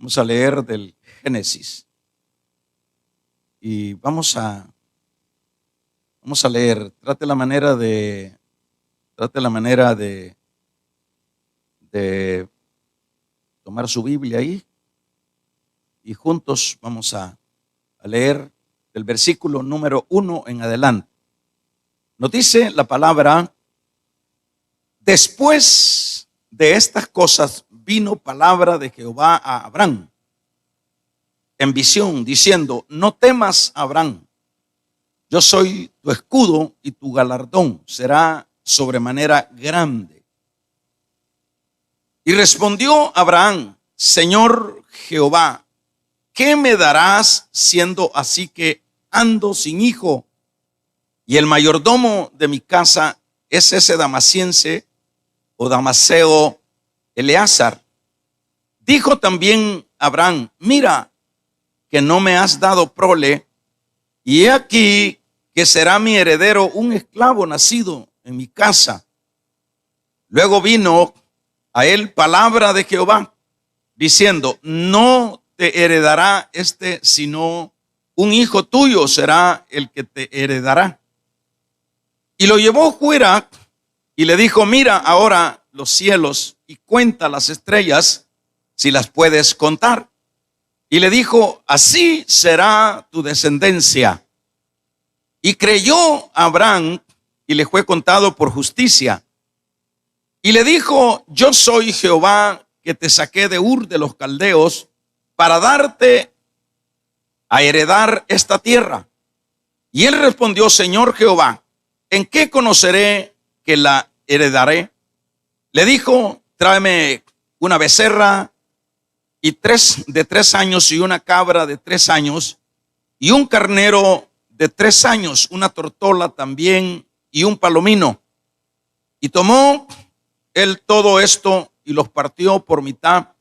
Vamos a leer del Génesis y vamos a leer. Trate la manera de tomar su Biblia ahí y juntos vamos a leer del versículo número 1 en adelante. Nos dice la palabra: después de estas cosas vino palabra de Jehová a Abraham en visión, diciendo: no temas, Abraham, yo soy tu escudo y tu galardón será sobremanera grande. Y respondió Abraham: Señor Jehová, ¿qué me darás siendo así que ando sin hijo? Y el mayordomo de mi casa es ese damasiense o damaseo Eleazar. Dijo también Abraham: mira que no me has dado prole, y he aquí que será mi heredero un esclavo nacido en mi casa. Luego vino a él palabra de Jehová, diciendo: no te heredará sino un hijo tuyo será el que te heredará. Y lo llevó fuera y le dijo: mira ahora los cielos y cuenta las estrellas, si las puedes contar. Y le dijo: así será tu descendencia. Y creyó Abraham y le fue contado por justicia. Y le dijo: yo soy Jehová que te saqué de Ur de los Caldeos para darte a heredar esta tierra. Y él respondió: Señor Jehová, ¿en qué conoceré que la heredaré? Le dijo: tráeme una becerra y de 3 años y una cabra de 3 años y un carnero de 3 años, una tortola también y un palomino. Y tomó él todo esto y los partió por mitad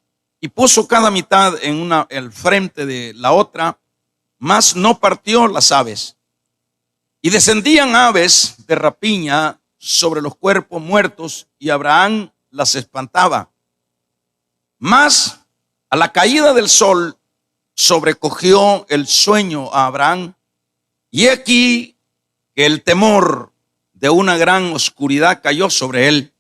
y puso cada mitad en el frente de la otra, mas no partió las aves. Y descendían aves de rapiña sobre los cuerpos muertos y Abraham las espantaba. Mas a la caída del sol sobrecogió el sueño a Abraham, y aquí que el temor de una gran oscuridad cayó sobre él.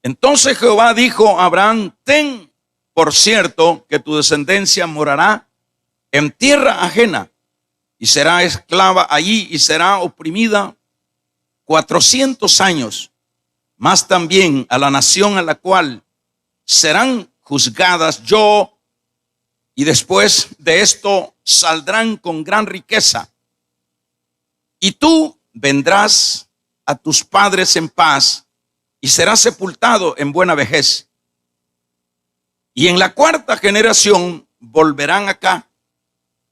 Entonces Jehová dijo a Abraham: ten por cierto que tu descendencia morará en tierra ajena y será esclava allí y será oprimida 400 años, mas también a la nación a la cual serán juzgadas yo, y después de esto saldrán con gran riqueza. Y tú vendrás a tus padres en paz y serás sepultado en buena vejez. Y en la 4ª generación volverán acá,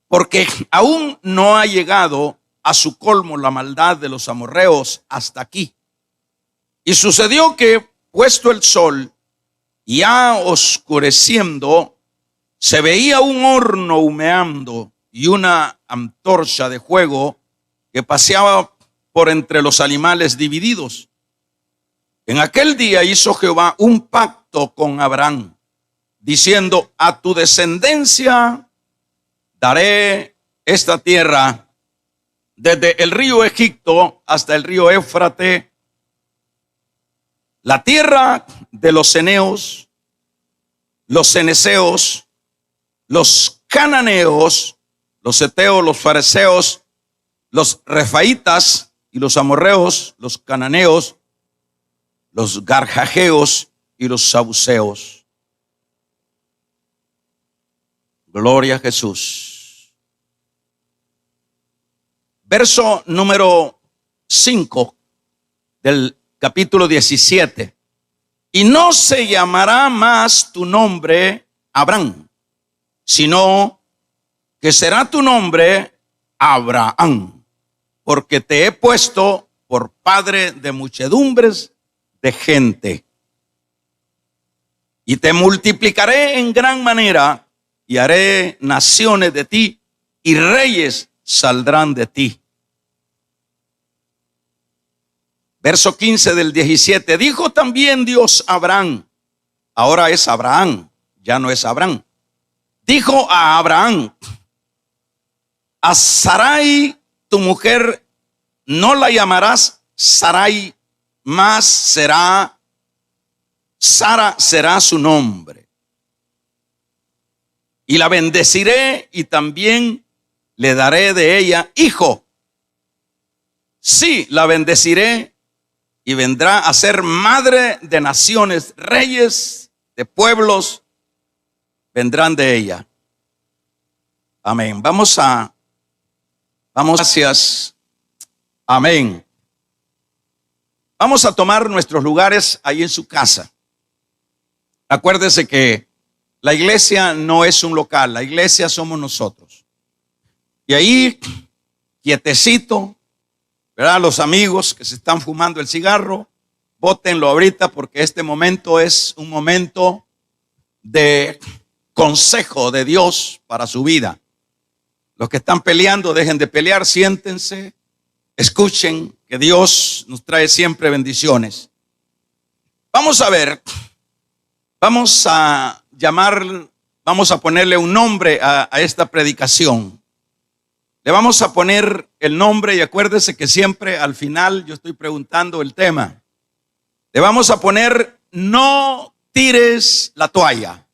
porque aún no ha llegado a su colmo la maldad de los amorreos hasta aquí. Y sucedió que, puesto el sol, ya oscureciendo, se veía un horno humeando y una antorcha de fuego que paseaba por entre los animales divididos. En aquel día hizo Jehová un pacto con Abraham, diciendo: a tu descendencia daré esta tierra, desde el río Egipto hasta el río Éufrates, la tierra de los ceneos, los ceneseos, los cananeos, los heteos, los fariseos, los refaitas y los amorreos, los cananeos, los garjajeos y los sabuceos. Gloria a Jesús. Verso número 5 del capítulo 17. Y no se llamará más tu nombre Abraham, sino que será tu nombre Abraham, porque te he puesto por padre de muchedumbres de gente. Y te multiplicaré en gran manera, y haré naciones de ti, y reyes saldrán de ti. Verso 15 del 17. Dijo también Dios a Abraham, ahora es Abraham, ya no es Abraham. dijo a Abraham: a Sarai, tu mujer, no la llamarás Sarai, mas Sara será su nombre. Y la bendeciré y también le daré de ella hijo. Sí, la bendeciré y vendrá a ser madre de naciones, reyes de pueblos vendrán de ella. Amén. Vamos, gracias. Amén. Vamos a tomar nuestros lugares ahí en su casa. Acuérdese que la iglesia no es un local, la iglesia somos nosotros. Y ahí, quietecito, ¿verdad? Los amigos que se están fumando el cigarro, bótenlo ahorita, porque este momento es un momento de consejo de Dios para su vida. Los que están peleando, dejen de pelear, siéntense, escuchen que Dios nos trae siempre bendiciones. Vamos a ver, vamos a ponerle un nombre a esta predicación. Le vamos a poner el nombre y acuérdese que siempre al final yo estoy preguntando el tema. Le vamos a poner: no tires la toalla.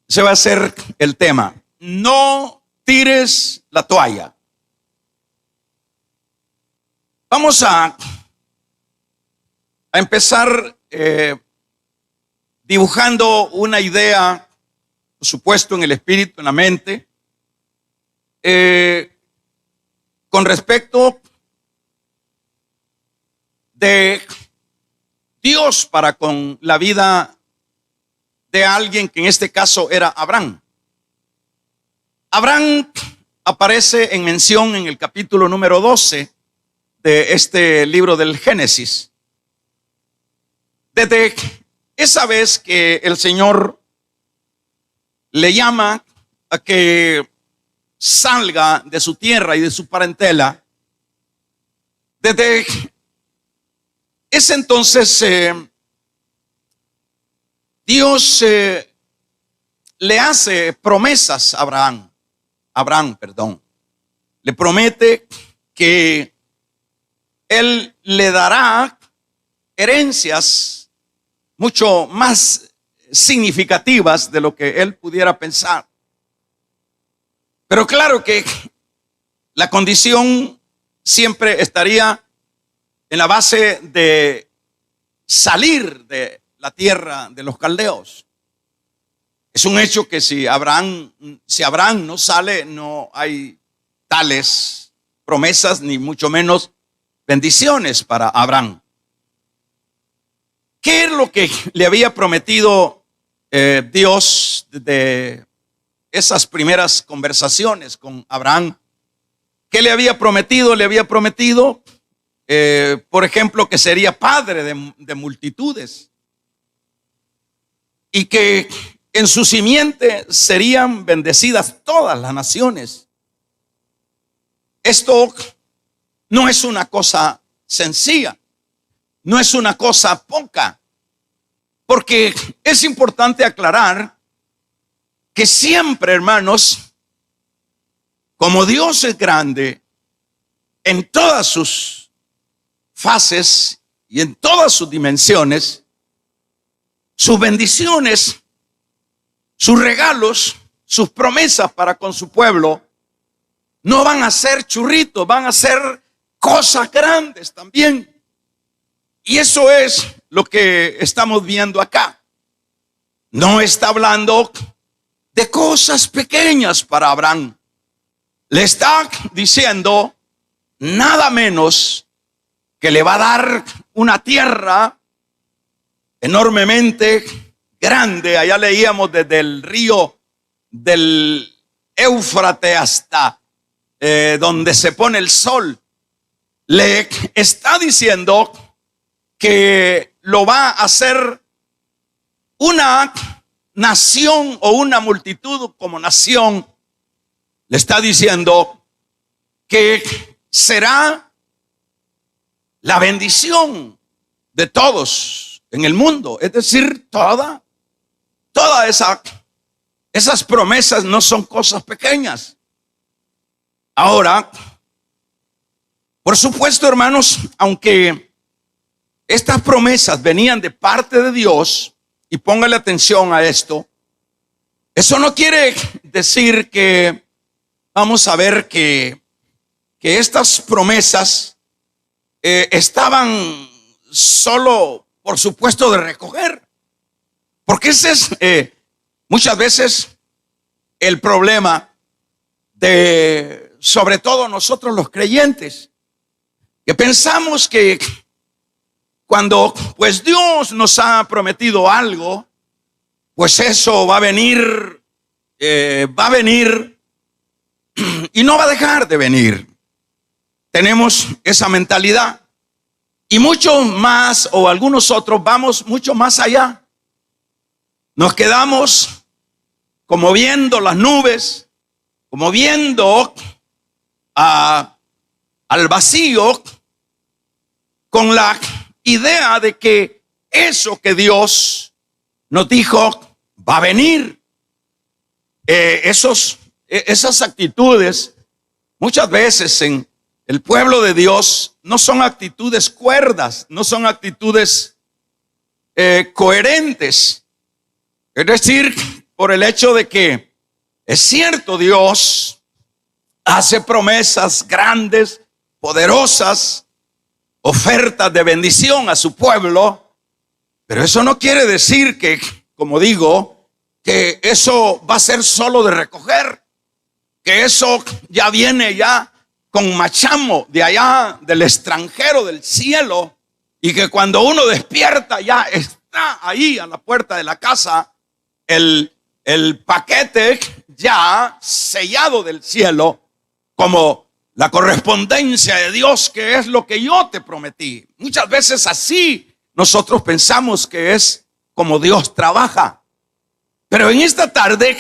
Ese va a ser el tema. No tires la toalla. Vamos a empezar dibujando una idea, por supuesto, en el espíritu, en la mente, con respecto de Dios para con la vida de alguien que en este caso era Abraham. Abraham aparece en mención en el capítulo número 12 de este libro del Génesis. Desde esa vez que el Señor le llama a que salga de su tierra y de su parentela, desde ese entonces Dios le hace promesas a Abraham, le promete que Él le dará herencias mucho más significativas de lo que él pudiera pensar. Pero claro que la condición siempre estaría en la base de salir de la tierra de los caldeos. Es un hecho que si Abraham no sale, no hay tales promesas, ni mucho menos bendiciones para Abraham. ¿Qué es lo que le había prometido Dios de esas primeras conversaciones con Abraham? ¿Qué le había prometido? Le había prometido, por ejemplo, que sería padre de multitudes y que en su simiente serían bendecidas todas las naciones. Esto no es una cosa sencilla, no es una cosa poca, porque es importante aclarar que siempre, hermanos, como Dios es grande en todas sus fases y en todas sus dimensiones, sus bendiciones, sus regalos, sus promesas para con su pueblo no van a ser churritos, van a ser cosas grandes también. Y eso es lo que estamos viendo acá. No está hablando de cosas pequeñas para Abraham. Le está diciendo nada menos que le va a dar una tierra enormemente grande. Allá leíamos desde el río del Éufrates hasta donde se pone el sol. Le está diciendo que lo va a hacer una nación o una multitud como nación. Le está diciendo que será la bendición de todos en el mundo. Es decir, toda esa esas promesas no son cosas pequeñas. Ahora, por supuesto, hermanos, aunque estas promesas venían de parte de Dios, y póngale atención a esto, eso no quiere decir que vamos a ver que estas promesas estaban solo, por supuesto, de recoger. Porque ese es muchas veces el problema de, sobre todo nosotros los creyentes, que pensamos que cuando pues Dios nos ha prometido algo, pues eso va a venir y no va a dejar de venir. Tenemos esa mentalidad. Y muchos más, o algunos otros, vamos mucho más allá. Nos quedamos como viendo las nubes, como viendo al vacío, con la idea de que eso que Dios nos dijo va a venir. Esas actitudes muchas veces en el pueblo de Dios no son actitudes cuerdas, no son actitudes coherentes. Es decir, por el hecho de que es cierto, Dios hace promesas grandes, poderosas, ofertas de bendición a su pueblo, pero eso no quiere decir que, como digo, que eso va a ser solo de recoger, que eso ya viene ya con machamo de allá del extranjero, del cielo, y que cuando uno despierta ya está ahí a la puerta de la casa el paquete ya sellado del cielo como la correspondencia de Dios, que es lo que yo te prometí. Muchas veces así nosotros pensamos que es como Dios trabaja. Pero en esta tarde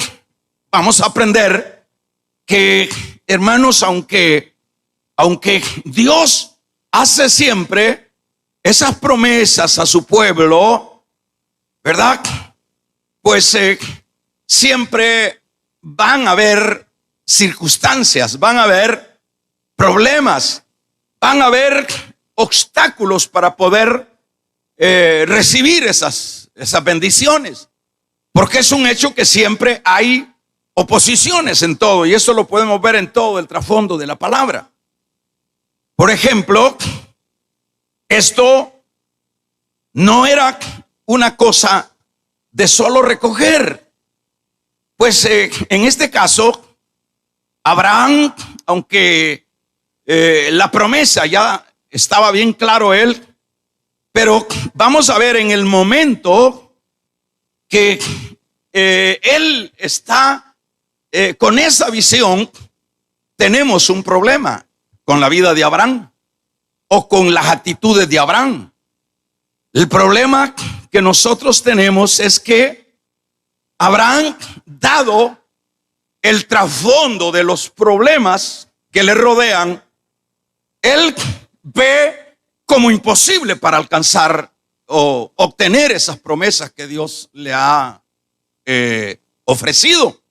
vamos a aprender que, hermanos, aunque Dios hace siempre esas promesas a su pueblo, ¿verdad? Pues siempre van a haber circunstancias, van a haber problemas, van a haber obstáculos para poder recibir esas bendiciones. Porque es un hecho que siempre hay oposiciones en todo, y eso lo podemos ver en todo el trasfondo de la palabra. Por ejemplo, esto no era una cosa de solo recoger. Pues en este caso, Abraham, aunque la promesa ya estaba bien claro él, pero vamos a ver en el momento que él está con esa visión, tenemos un problema con la vida de Abraham o con las actitudes de Abraham. El problema que nosotros tenemos es que Abraham, dado el trasfondo de los problemas que le rodean, él ve como imposible para alcanzar o obtener esas promesas que Dios le ha ofrecido.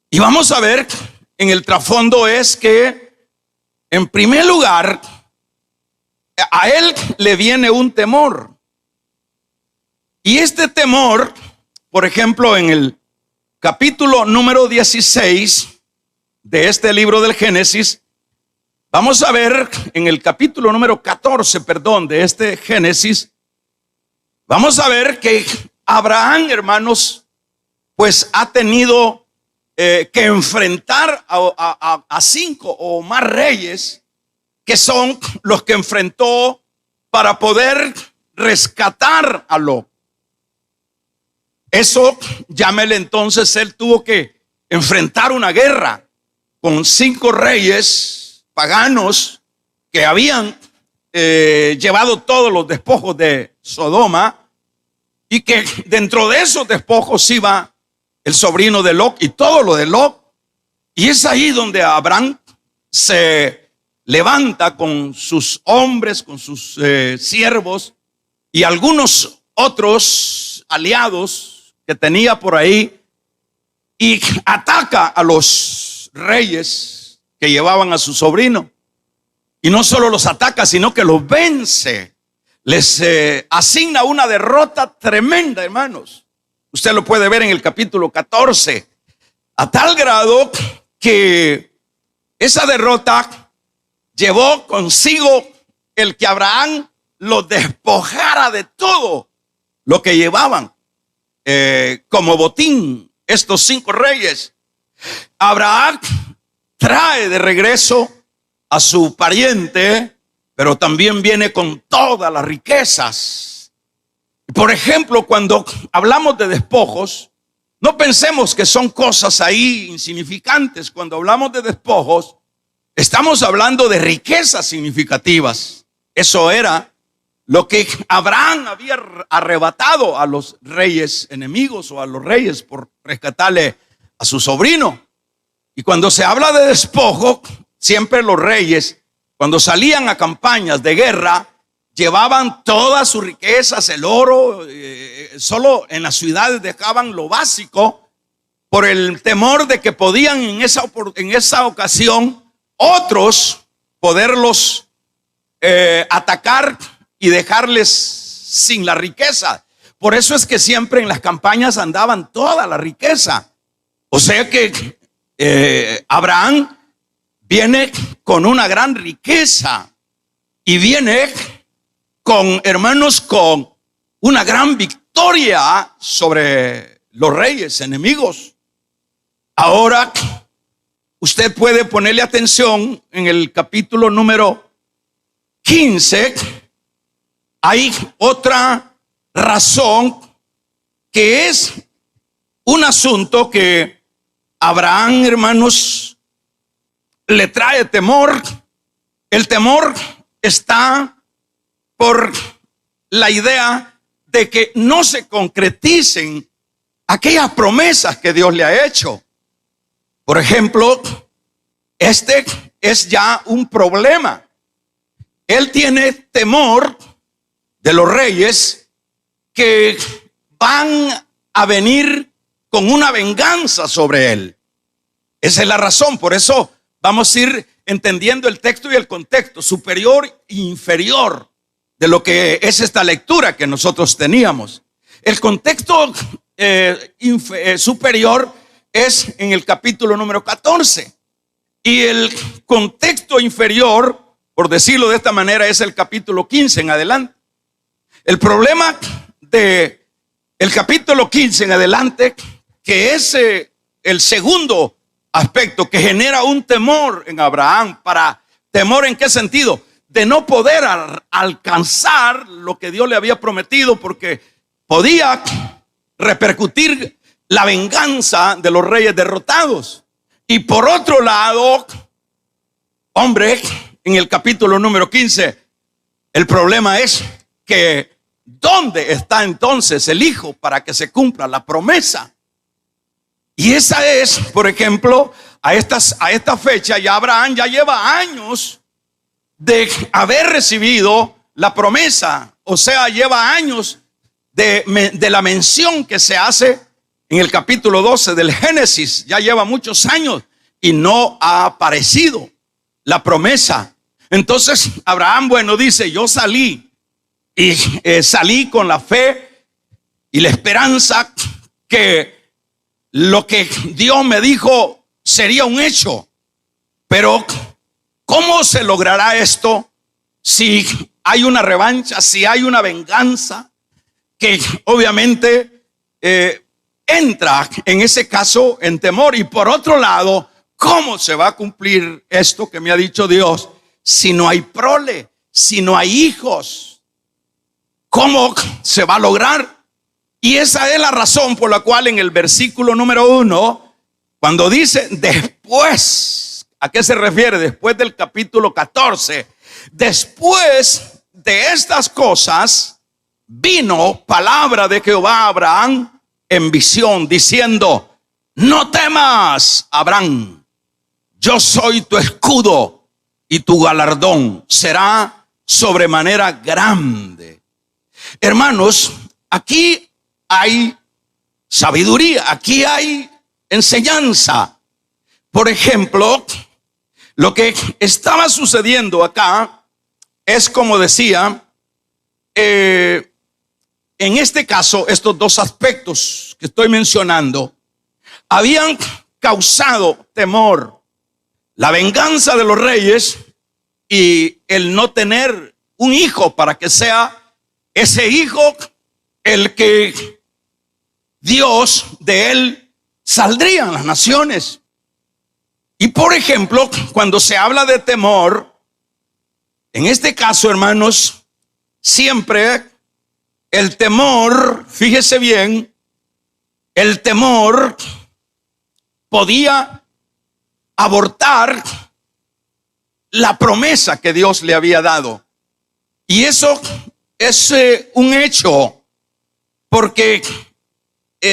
Y vamos a ver, en el trasfondo es que, en primer lugar, a él le viene un temor. Y este temor, por ejemplo, en el capítulo número 16 de este libro del Génesis, vamos a ver en el capítulo número 14, de este Génesis, vamos a ver que Abraham, hermanos, pues ha tenido que enfrentar a 5 o más reyes, que son los que enfrentó para poder rescatar a Lot. Eso, llámele entonces, él tuvo que enfrentar una guerra con 5 reyes paganos que habían llevado todos los despojos de Sodoma, y que dentro de esos despojos iba el sobrino de Lot y todo lo de Lot. Y es ahí donde Abraham se levanta con sus hombres, con sus siervos y algunos otros aliados que tenía por ahí, y ataca a los reyes que llevaban a su sobrino. Y no solo los ataca, sino que los vence. Les asigna una derrota tremenda, hermanos. Usted lo puede ver en el capítulo 14. A tal grado que esa derrota llevó consigo el que Abraham los despojara de todo lo que llevaban como botín estos 5 reyes. Abraham trae de regreso a su pariente, pero también viene con todas las riquezas. Por ejemplo, cuando hablamos de despojos, no pensemos que son cosas ahí insignificantes. Cuando hablamos de despojos, estamos hablando de riquezas significativas. Eso era lo que Abraham había arrebatado a los reyes enemigos o a los reyes por rescatarle a su sobrino. Y cuando se habla de despojo, siempre los reyes, cuando salían a campañas de guerra, llevaban todas sus riquezas, el oro, solo en las ciudades dejaban lo básico por el temor de que podían en esa ocasión otros poderlos atacar y dejarles sin la riqueza. Por eso es que siempre en las campañas andaban toda la riqueza. O sea que Abraham viene con una gran riqueza y viene con, hermanos, con una gran victoria sobre los reyes enemigos. Ahora usted puede ponerle atención en el capítulo número 15. Hay otra razón que es un asunto que Abraham, hermanos, le trae temor. El temor está por la idea de que no se concreticen aquellas promesas que Dios le ha hecho. Por ejemplo, este es ya un problema. Él tiene temor de los reyes que van a venir con una venganza sobre él. Esa es la razón. Por eso vamos a ir entendiendo el texto y el contexto superior e inferior de lo que es esta lectura que nosotros teníamos. El contexto superior es en el capítulo número 14 y el contexto inferior, por decirlo de esta manera, es el capítulo 15 en adelante. El problema de el capítulo 15 en adelante, que es el segundo aspecto que genera un temor en Abraham. ¿Temor en qué sentido? De no poder alcanzar lo que Dios le había prometido, porque podía repercutir la venganza de los reyes derrotados. Y por otro lado, hombre, en el capítulo número 15, el problema es que ¿dónde está entonces el hijo para que se cumpla la promesa? Y esa es, por ejemplo, a esta fecha ya Abraham ya lleva años de haber recibido la promesa. O sea, lleva años de la mención que se hace en el capítulo 12 del Génesis. Ya lleva muchos años y no ha aparecido la promesa. Entonces Abraham, bueno, dice: yo salí y salí con la fe y la esperanza que lo que Dios me dijo sería un hecho. Pero ¿cómo se logrará esto si hay una revancha, si hay una venganza que obviamente entra en ese caso en temor? Y por otro lado, ¿cómo se va a cumplir esto que me ha dicho Dios si no hay prole, si no hay hijos? ¿Cómo se va a lograr? Y esa es la razón por la cual en el versículo número 1, cuando dice después, ¿a qué se refiere? Después del capítulo 14, después de estas cosas vino palabra de Jehová a Abraham en visión, diciendo: no temas, Abraham, yo soy tu escudo y tu galardón será sobremanera grande. Hermanos, aquí hay sabiduría, aquí hay enseñanza. Por ejemplo, lo que estaba sucediendo acá es, como decía, en este caso, estos dos aspectos que estoy mencionando habían causado temor. La venganza de los reyes y el no tener un hijo para que sea ese hijo el que Dios de él saldrían las naciones. Y por ejemplo, cuando se habla de temor, en este caso, hermanos, siempre el temor, fíjese bien, el temor podía abortar la promesa que Dios le había dado. Y eso es un hecho, porque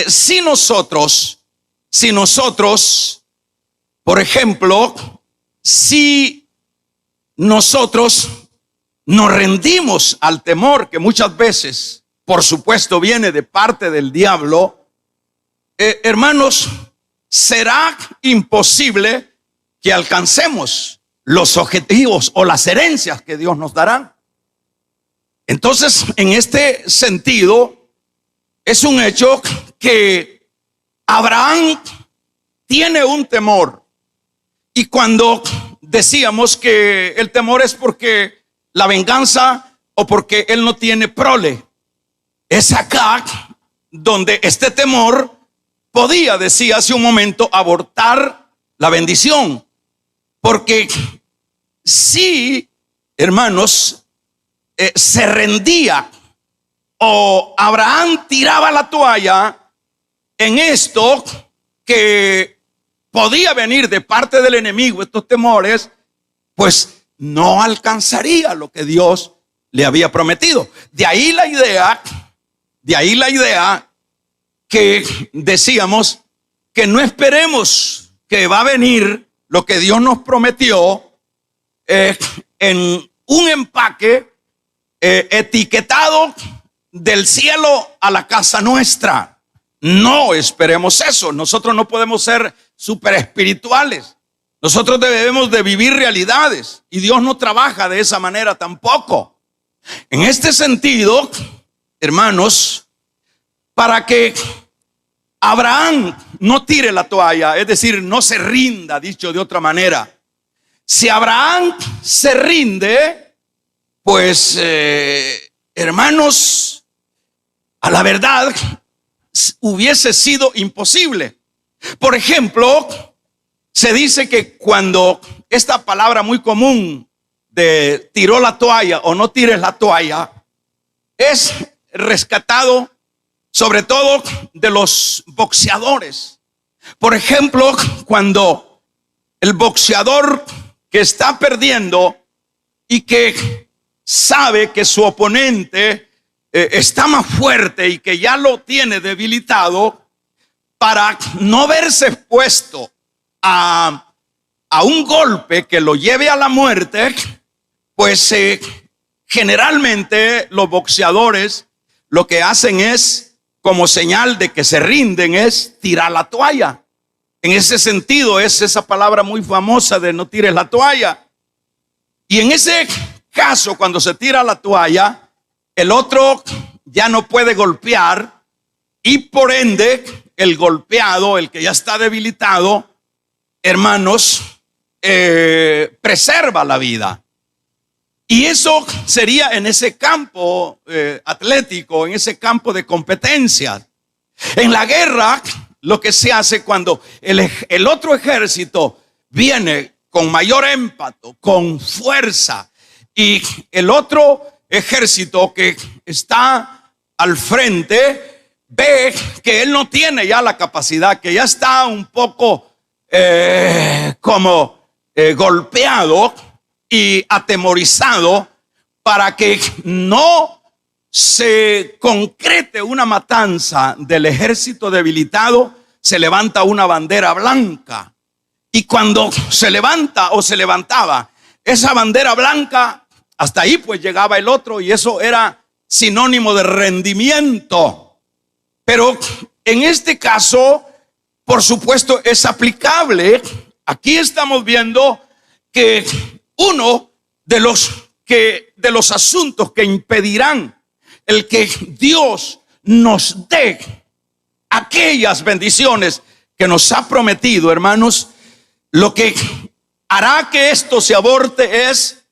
si nosotros, por ejemplo, si nosotros nos rendimos al temor, que muchas veces, por supuesto, viene de parte del diablo, hermanos, será imposible que alcancemos los objetivos o las herencias que Dios nos dará. Entonces, en este sentido, es un hecho que Abraham tiene un temor. Y cuando decíamos que el temor es porque la venganza o porque él no tiene prole, es acá donde este temor podía, decía hace un momento, abortar la bendición. Porque si, hermanos, se rendía o Abraham tiraba la toalla en esto que podía venir de parte del enemigo, estos temores, pues no alcanzaría lo que Dios le había prometido. De ahí la idea que decíamos que no esperemos que va a venir lo que Dios nos prometió en un empaque etiquetado del cielo a la casa nuestra. No esperemos eso. Nosotros no podemos ser super espirituales. Nosotros debemos de vivir realidades y Dios no trabaja de esa manera tampoco. En este sentido, hermanos, para que Abraham no tire la toalla, es decir, no se rinda, dicho de otra manera. Si Abraham se rinde, pues hermanos, a la verdad hubiese sido imposible. Por ejemplo, se dice que cuando esta palabra muy común de tiró la toalla o no tires la toalla es rescatado sobre todo de los boxeadores. Por ejemplo, cuando el boxeador que está perdiendo y que sabe que su oponente está más fuerte y que ya lo tiene debilitado, para no verse expuesto a un golpe que lo lleve a la muerte, pues generalmente los boxeadores lo que hacen es, como señal de que se rinden, es tirar la toalla. En ese sentido es esa palabra muy famosa de no tires la toalla. Y en ese caso, cuando se tira la toalla, el otro ya no puede golpear y por ende el golpeado, el que ya está debilitado, hermanos, preserva la vida. Y eso sería en ese campo atlético, en ese campo de competencia. En la guerra, lo que se hace cuando el otro ejército viene con mayor ímpetu, con fuerza, y el otro ejército que está al frente ve que él no tiene ya la capacidad, que ya está un poco golpeado y atemorizado, para que no se concrete una matanza del ejército debilitado, se levanta una bandera blanca. Y cuando se levanta o se levantaba esa bandera blanca, hasta ahí pues llegaba el otro, y eso era sinónimo de rendimiento. Pero en este caso, por supuesto, es aplicable. Aquí estamos viendo que uno de los asuntos que impedirán el que Dios nos dé aquellas bendiciones que nos ha prometido, hermanos, lo que hará que esto se aborte es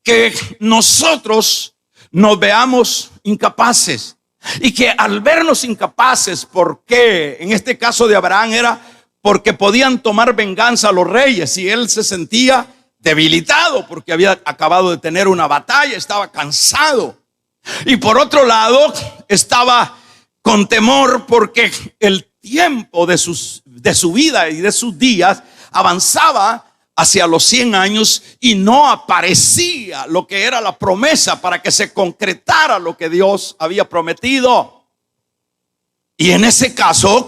que nosotros nos veamos incapaces. Y que al vernos incapaces, ¿por qué? En este caso de Abraham era porque podían tomar venganza a los reyes y él se sentía debilitado porque había acabado de tener una batalla, estaba cansado. Y por otro lado, estaba con temor porque el tiempo de su vida y de sus días avanzaba hacia los 100 años y no aparecía lo que era la promesa para que se concretara lo que Dios había prometido. Y en ese caso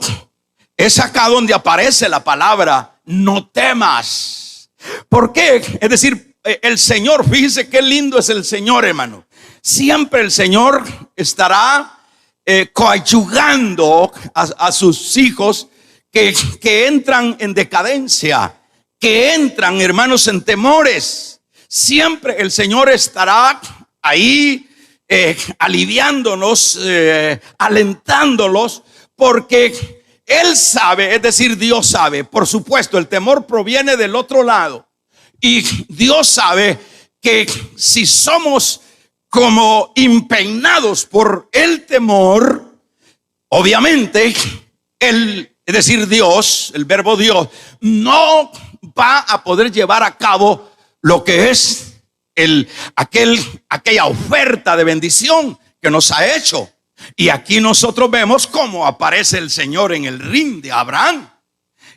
es acá donde aparece la palabra no temas. ¿Por qué? Es decir, el Señor, fíjese qué lindo es el Señor, hermano. Siempre el Señor estará coadyuvando a sus hijos que entran en decadencia, que entran, hermanos, en temores. Siempre el Señor estará ahí aliviándonos, alentándolos, porque Él sabe, es decir, Dios sabe. Por supuesto, el temor proviene del otro lado. Y Dios sabe que si somos como impeinados por el temor, obviamente Él, es decir, Dios, el verbo Dios, no va a poder llevar a cabo lo que es aquella oferta de bendición que nos ha hecho. Y aquí nosotros vemos cómo aparece el Señor en el ring de Abraham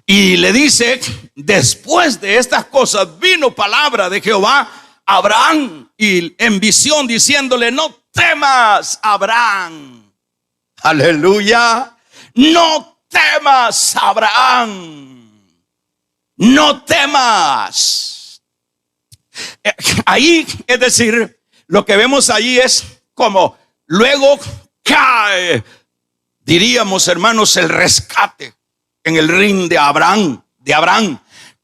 y le dice: después de estas cosas vino palabra de Jehová a Abraham y en visión diciéndole: no temas, Abraham. Aleluya. No temas, Abraham. No temas. Ahí, es decir, lo que vemos ahí es como luego cae, diríamos, hermanos, el rescate en el ring de Abraham.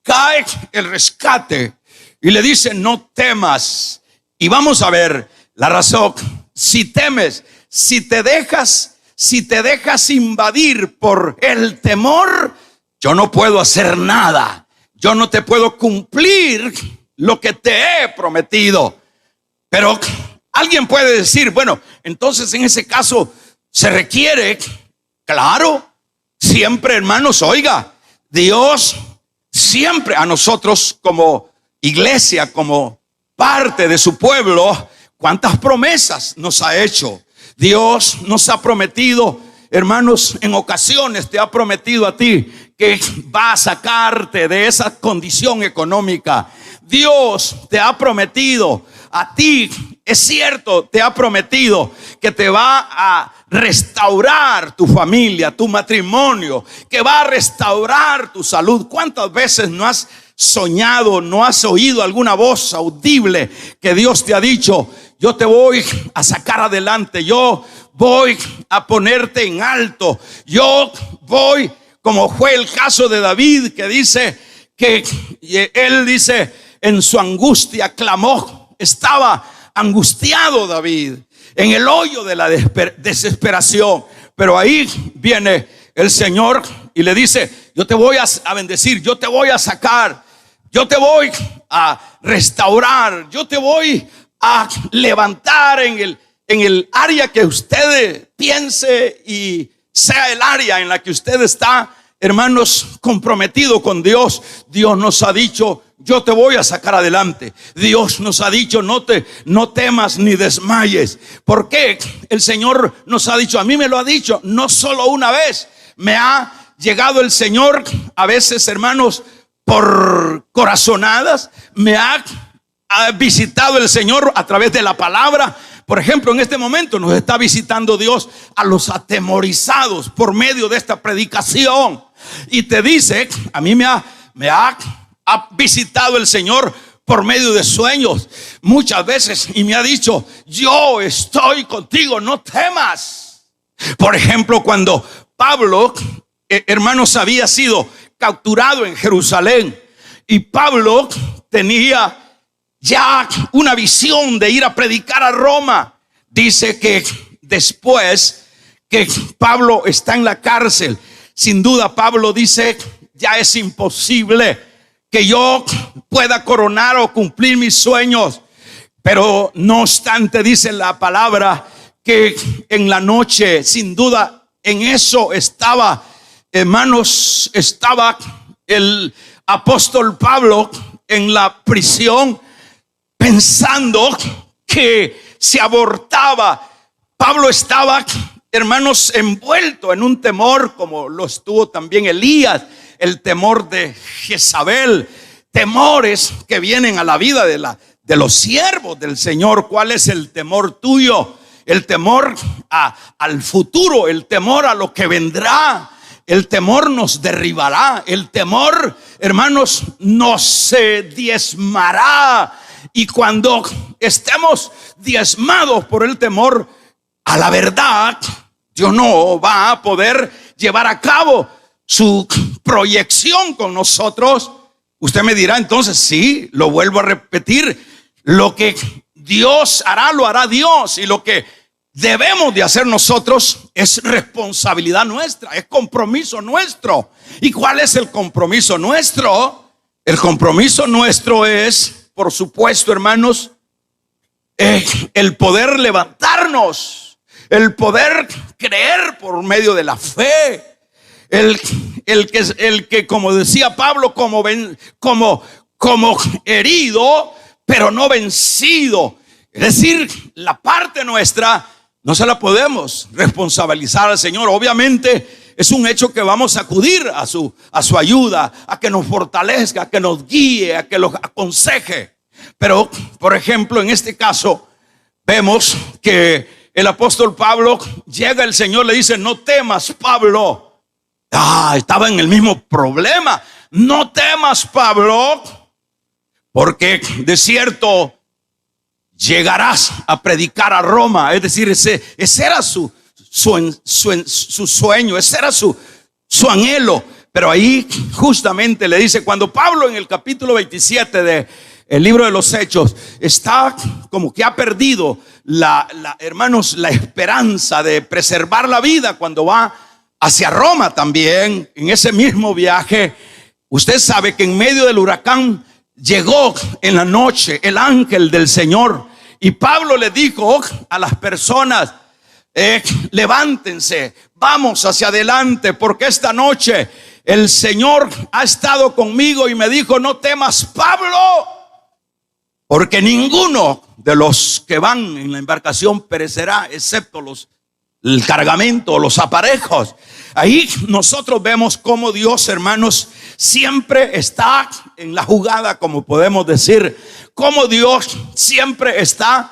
Cae el rescate y le dice: no temas. Y vamos a ver la razón. Si temes, si te dejas invadir por el temor, yo no puedo hacer nada. Yo no te puedo cumplir lo que te he prometido. Pero alguien puede decir: bueno, entonces en ese caso se requiere, claro, siempre, hermanos, oiga, Dios siempre a nosotros como iglesia, como parte de su pueblo, cuántas promesas nos ha hecho. Dios nos ha prometido, hermanos, en ocasiones te ha prometido a ti que va a sacarte de esa condición económica. Dios te ha prometido a ti, es cierto, te ha prometido que te va a restaurar tu familia, tu matrimonio, que va a restaurar tu salud. ¿Cuántas veces no has soñado, no has oído alguna voz audible que Dios te ha dicho: yo te voy a sacar adelante, yo voy a ponerte en alto, yo voy, como fue el caso de David, que dice que él dice en su angustia clamó, estaba angustiado David en el hoyo de la desesperación, pero ahí viene el Señor y le dice: yo te voy a bendecir, yo te voy a sacar, yo te voy a restaurar, yo te voy a levantar en el área que usted piense y sea el área en la que usted está, hermanos, comprometido con Dios. Dios nos ha dicho: yo te voy a sacar adelante. Dios nos ha dicho: no temas ni desmayes. ¿Por qué? El Señor nos ha dicho, a mí me lo ha dicho no solo una vez, me ha llegado el Señor a veces, hermanos, por corazonadas, me ha visitado el Señor a través de la palabra. Por ejemplo, en este momento nos está visitando Dios a los atemorizados por medio de esta predicación. Y te dice: a mí me ha visitado el Señor por medio de sueños muchas veces y me ha dicho: yo estoy contigo, no temas. Por ejemplo, cuando Pablo hermanos, había sido capturado en Jerusalén. Y Pablo tenía ya una visión de ir a predicar a Roma. Dice que después que Pablo está en la cárcel, sin duda Pablo dice: ya es imposible que yo pueda coronar o cumplir mis sueños. Pero no obstante, dice la palabra que en la noche, sin duda, en eso estaba, hermanos, estaba el apóstol Pablo en la prisión, pensando que se abortaba. Pablo estaba, hermanos, envuelto en un temor, como lo estuvo también Elías, el temor de Jezabel, temores que vienen a la vida de los siervos del Señor. ¿Cuál es el temor tuyo? El temor al futuro, el temor a lo que vendrá. El temor nos derribará. El temor, hermanos, nos diezmará. Y cuando estemos diezmados por el temor a la verdad, Dios no va a poder llevar a cabo su proyección con nosotros. Usted me dirá entonces: sí, lo vuelvo a repetir, lo que Dios hará, lo hará Dios, y lo que debemos de hacer nosotros es responsabilidad nuestra, es compromiso nuestro. ¿Y cuál es el compromiso nuestro? El compromiso nuestro es, por supuesto, hermanos, el poder levantarnos, el poder creer por medio de la fe, el que como decía Pablo, como herido, pero no vencido. Es decir, la parte nuestra no se la podemos responsabilizar al Señor. Obviamente es un hecho que vamos a acudir a su ayuda, a que nos fortalezca, a que nos guíe, a que los aconseje. Pero, por ejemplo, en este caso vemos que el apóstol Pablo llega, el Señor le dice: no temas, Pablo. Estaba en el mismo problema. No temas, Pablo, porque de cierto llegarás a predicar a Roma. Es decir, ese era su sueño, ese era su anhelo. Pero ahí justamente le dice, cuando Pablo en el capítulo 27 de el libro de los Hechos está como que ha perdido hermanos, la esperanza de preservar la vida cuando va hacia Roma también, en ese mismo viaje, usted sabe que en medio del huracán llegó en la noche el ángel del Señor, y Pablo le dijo a las personas: levántense, vamos hacia adelante, porque esta noche el Señor ha estado conmigo y me dijo: no temas, Pablo, porque ninguno de los que van en la embarcación perecerá, excepto el cargamento, los aparejos. Ahí nosotros vemos cómo Dios, hermanos, siempre está en la jugada, como podemos decir, cómo Dios siempre está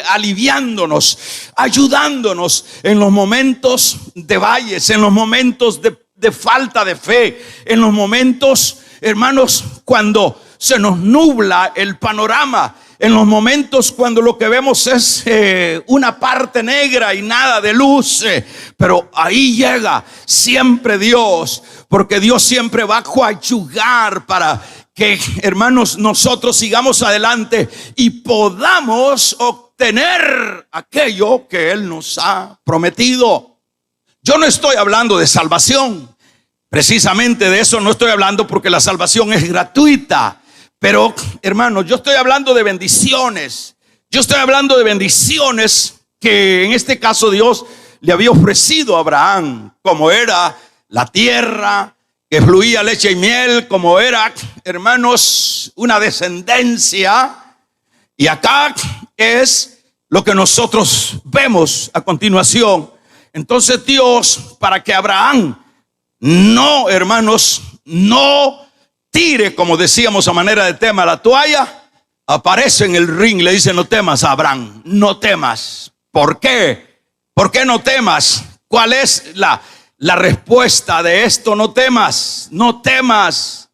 aliviándonos, ayudándonos en los momentos de valles, en los momentos de falta de fe, en los momentos, hermanos, cuando se nos nubla el panorama, en los momentos cuando lo que vemos es una parte negra y nada de luz, pero ahí llega siempre Dios, porque Dios siempre va a coadyuvar para que, hermanos, nosotros sigamos adelante y podamos obtener aquello que Él nos ha prometido. Yo no estoy hablando de salvación, precisamente de eso no estoy hablando, porque la salvación es gratuita. Pero, hermanos, yo estoy hablando de bendiciones. Yo estoy hablando de bendiciones que en este caso Dios le había ofrecido a Abraham, como era la tierra que fluía leche y miel, como era, hermanos, una descendencia. Y acá es lo que nosotros vemos a continuación. Entonces Dios, para que Abraham no, hermanos, no tire, como decíamos a manera de tema, la toalla, aparece en el ring y le dice: no temas, Abraham, no temas. ¿Por qué? ¿Por qué no temas? ¿Cuál es la respuesta de esto? No temas, no temas.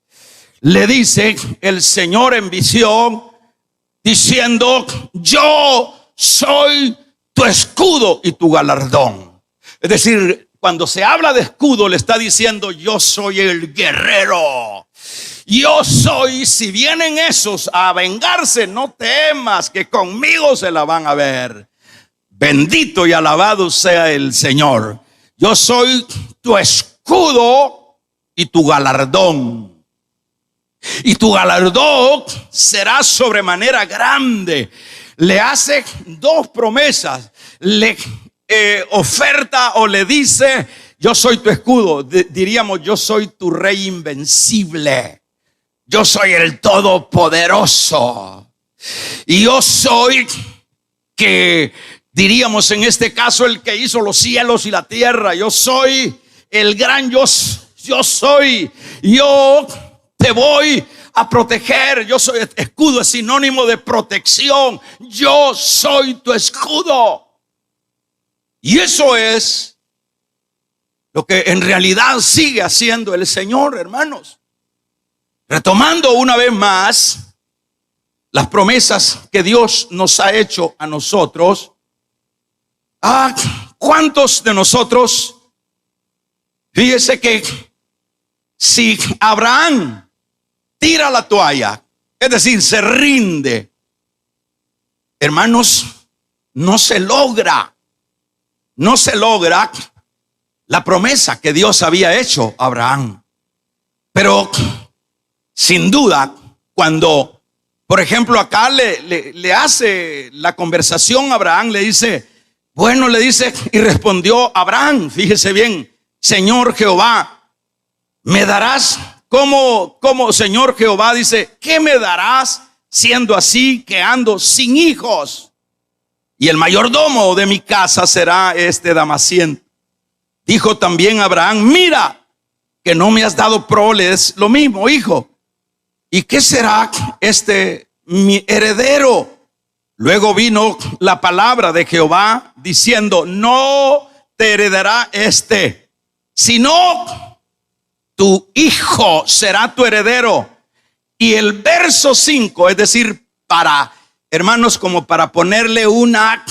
Le dice el Señor en visión, diciendo: yo soy tu escudo y tu galardón. Es decir, cuando se habla de escudo, le está diciendo: yo soy el guerrero. Yo soy, si vienen esos a vengarse, no temas, que conmigo se la van a ver. Bendito y alabado sea el Señor. Yo soy tu escudo y tu galardón. Y tu galardón será sobremanera grande. Le hace dos promesas. Le oferta o le dice: yo soy tu escudo. Diríamos: yo soy tu rey invencible. Yo soy el todopoderoso. Y yo soy, que diríamos en este caso, el que hizo los cielos y la tierra. Yo soy el gran yo soy. Yo te voy a proteger. Yo soy. Escudo es sinónimo de protección. Yo soy tu escudo. Y eso es lo que en realidad sigue haciendo el Señor, hermanos. Retomando una vez más las promesas que Dios nos ha hecho a nosotros. ¿Cuántos de nosotros? Fíjese que si Abraham tira la toalla, es decir, se rinde, hermanos, no se logra la promesa que Dios había hecho a Abraham. Pero sin duda, cuando, por ejemplo, acá le hace la conversación a Abraham, le dice, y respondió Abraham, fíjese bien: Señor Jehová, ¿me darás? ¿Cómo, Señor Jehová? Dice: ¿qué me darás siendo así que ando sin hijos? Y el mayordomo de mi casa será este Damasceno. Dijo también Abraham: mira, que no me has dado proles, lo mismo, hijo. ¿Y qué será mi heredero? Luego vino la palabra de Jehová diciendo: no te heredará sino tu hijo será tu heredero. Y el verso 5, es decir, hermanos, como para ponerle una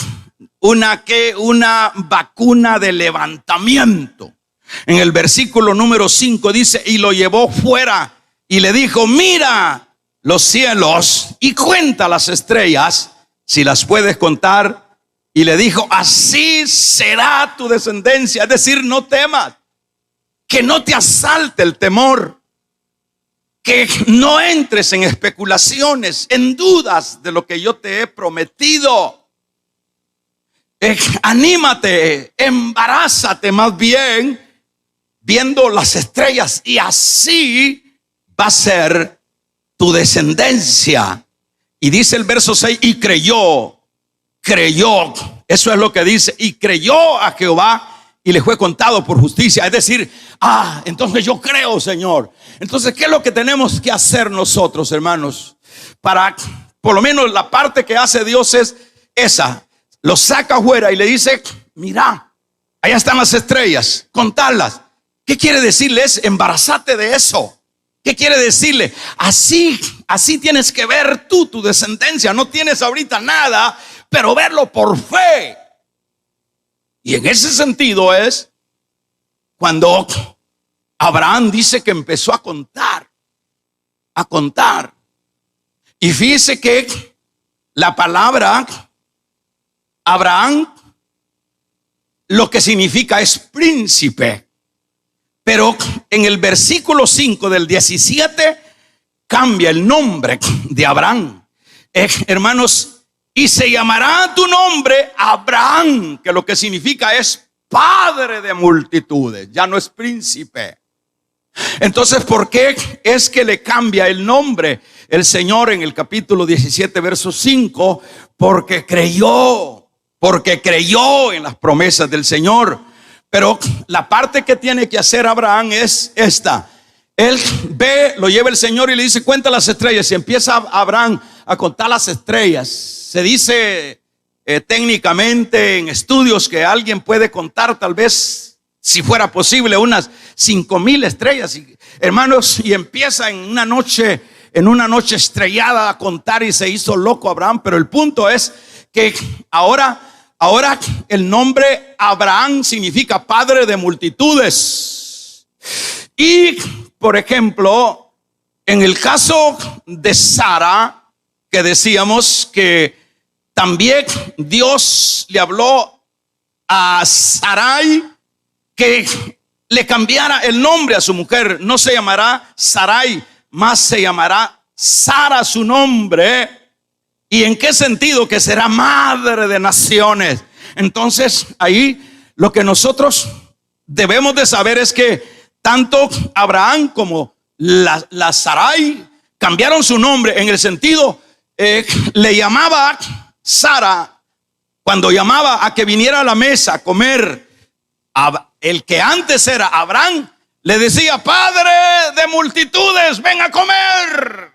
vacuna de levantamiento. En el versículo número 5 dice: y lo llevó fuera y le dijo: mira los cielos y cuenta las estrellas, si las puedes contar. Y le dijo: así será tu descendencia. Es decir, no temas, que no te asalte el temor, que no entres en especulaciones, en dudas de lo que yo te he prometido. Anímate, embarázate más bien viendo las estrellas, y así va a ser tu descendencia. Y dice el verso 6: y creyó, eso es lo que dice, y creyó a Jehová y le fue contado por justicia. Es decir, entonces yo creo, Señor. Entonces, ¿qué es lo que tenemos que hacer nosotros, hermanos? Para, por lo menos la parte que hace Dios es esa: lo saca afuera y le dice: mira, allá están las estrellas, contarlas. ¿Qué quiere decirle? Es embarazate de eso. ¿Qué quiere decirle? Así tienes que ver tú tu descendencia. No tienes ahorita nada, pero verlo por fe. Y en ese sentido es cuando Abraham dice que empezó a contar. Y fíjese que la palabra Abraham lo que significa es príncipe. Pero en el versículo 5 del 17 cambia el nombre de Abraham. Hermanos, y se llamará tu nombre Abraham, que lo que significa es padre de multitudes. Ya no es príncipe. Entonces, ¿por qué es que le cambia el nombre el Señor en el capítulo 17, verso 5? Porque creyó en las promesas del Señor. Pero la parte que tiene que hacer Abraham es esta. Él lo lleva el Señor y le dice: cuenta las estrellas. Y empieza Abraham a contar las estrellas. Se dice técnicamente en estudios que alguien puede contar, tal vez, si fuera posible, unas 5,000 estrellas. Hermanos, y empieza en una noche estrellada a contar, y se hizo loco Abraham. Pero el punto es que ahora Ahora, el nombre Abraham significa padre de multitudes. Y, por ejemplo, en el caso de Sara, que decíamos que también Dios le habló a Sarai que le cambiara el nombre a su mujer. No se llamará Sarai, más se llamará Sara su nombre. ¿Y en qué sentido? Que será madre de naciones. Entonces, ahí lo que nosotros debemos de saber es que tanto Abraham como la Sarai cambiaron su nombre en el sentido, le llamaba Sara, cuando llamaba a que viniera a la mesa a comer, el que antes era Abraham, le decía: padre de multitudes, ven a comer.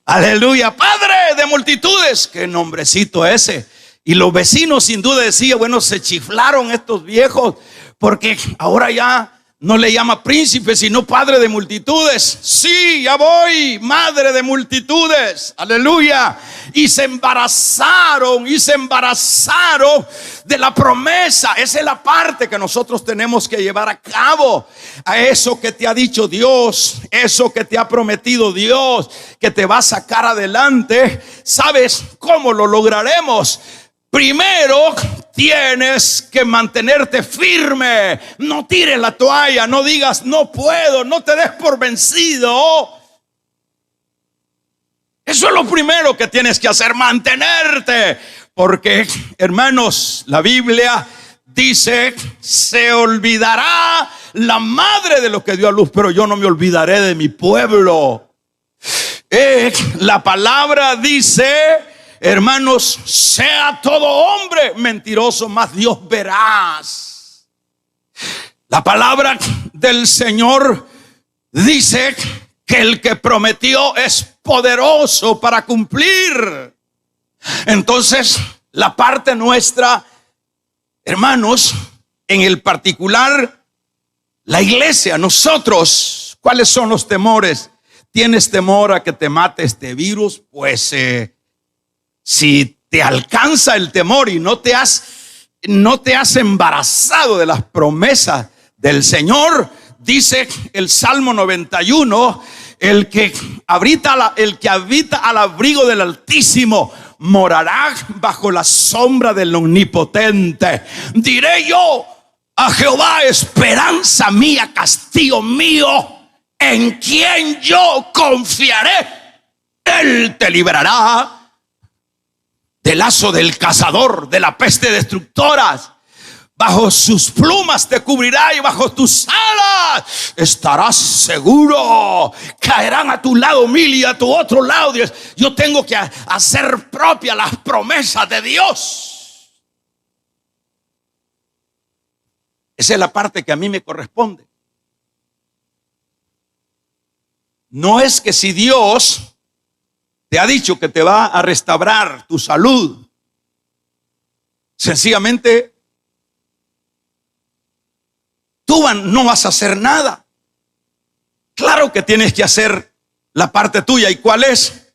Aleluya, padre de multitudes. Qué nombrecito ese. Y los vecinos sin duda decían: bueno, se chiflaron estos viejos, porque ahora ya no le llama príncipe, sino padre de multitudes. Sí, ya voy, madre de multitudes. Aleluya. Y se embarazaron de la promesa. Esa es la parte que nosotros tenemos que llevar a cabo. A eso que te ha dicho Dios, eso que te ha prometido Dios, que te va a sacar adelante. ¿Sabes cómo lo lograremos? Primero tienes que mantenerte firme. No tires la toalla, no digas no puedo, no te des por vencido. Eso es lo primero que tienes que hacer, mantenerte. Porque, hermanos, la Biblia dice: se olvidará la madre de lo que dio a luz, pero yo no me olvidaré de mi pueblo. La palabra dice, hermanos, sea todo hombre mentiroso, mas Dios verás. La palabra del Señor dice que el que prometió es poderoso para cumplir. Entonces, la parte nuestra, hermanos, en el particular, la iglesia, nosotros, ¿cuáles son los temores? ¿Tienes temor a que te mate este virus? Pues si te alcanza el temor y no te has embarazado de las promesas del Señor, dice el Salmo 91, el que habita al abrigo del Altísimo morará bajo la sombra del Omnipotente. Diré yo a Jehová: esperanza mía, castillo mío, en quien yo confiaré. Él te librará del lazo del cazador, de la peste destructoras. Bajo sus plumas te cubrirá y bajo tus alas estarás seguro. Caerán a tu lado 1000 y a tu otro lado 10. Yo tengo que hacer propia las promesas de Dios. Esa es la parte que a mí me corresponde. No es que si Dios te ha dicho que te va a restaurar tu salud, sencillamente tú no vas a hacer nada. Claro que tienes que hacer la parte tuya. ¿Y cuál es?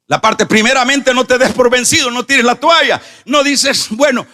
La parte, primeramente, no te des por vencido, no tires la toalla. No dices, bueno,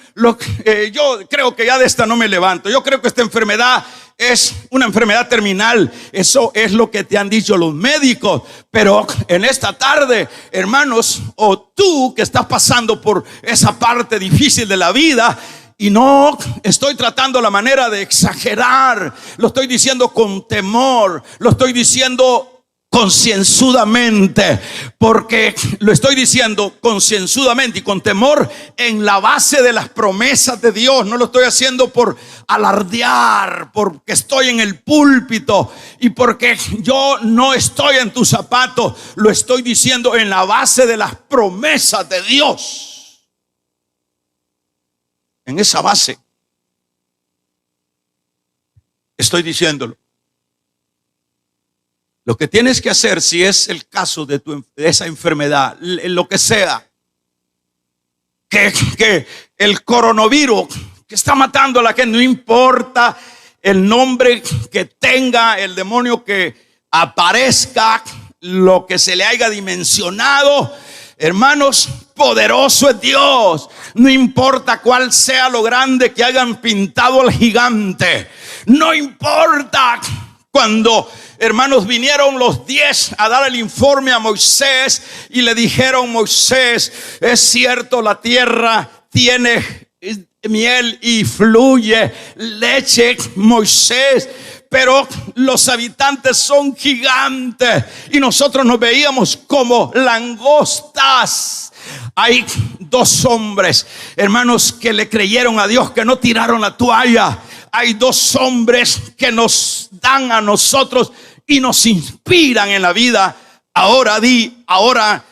yo creo que ya de esta no me levanto. Yo creo que esta enfermedad es una enfermedad terminal. Eso es lo que te han dicho los médicos. Pero en esta tarde, hermanos, o tú que estás pasando por esa parte difícil de la vida, y no estoy tratando la manera de exagerar, lo estoy diciendo con temor, lo estoy diciendo concienzudamente, porque lo estoy diciendo concienzudamente y con temor en la base de las promesas de Dios. No lo estoy haciendo por alardear, porque estoy en el púlpito y porque yo no estoy en tus zapatos. Lo estoy diciendo en la base de las promesas de Dios. En esa base estoy diciéndolo. Lo que tienes que hacer, si es el caso de esa enfermedad, lo que sea, que el coronavirus que está matando a la gente, no importa el nombre que tenga, el demonio que aparezca, lo que se le haya dimensionado, hermanos, poderoso es Dios. No importa cuál sea lo grande que hayan pintado al gigante. No importa cuando, hermanos, vinieron los 10 a dar el informe a Moisés y le dijeron: Moisés, es cierto, la tierra tiene miel y fluye leche, Moisés, pero los habitantes son gigantes y nosotros nos veíamos como langostas. Hay 2 hombres, hermanos, que le creyeron a Dios, que no tiraron la toalla. Hay 2 hombres que nos dan a nosotros y nos inspiran en la vida. Ahora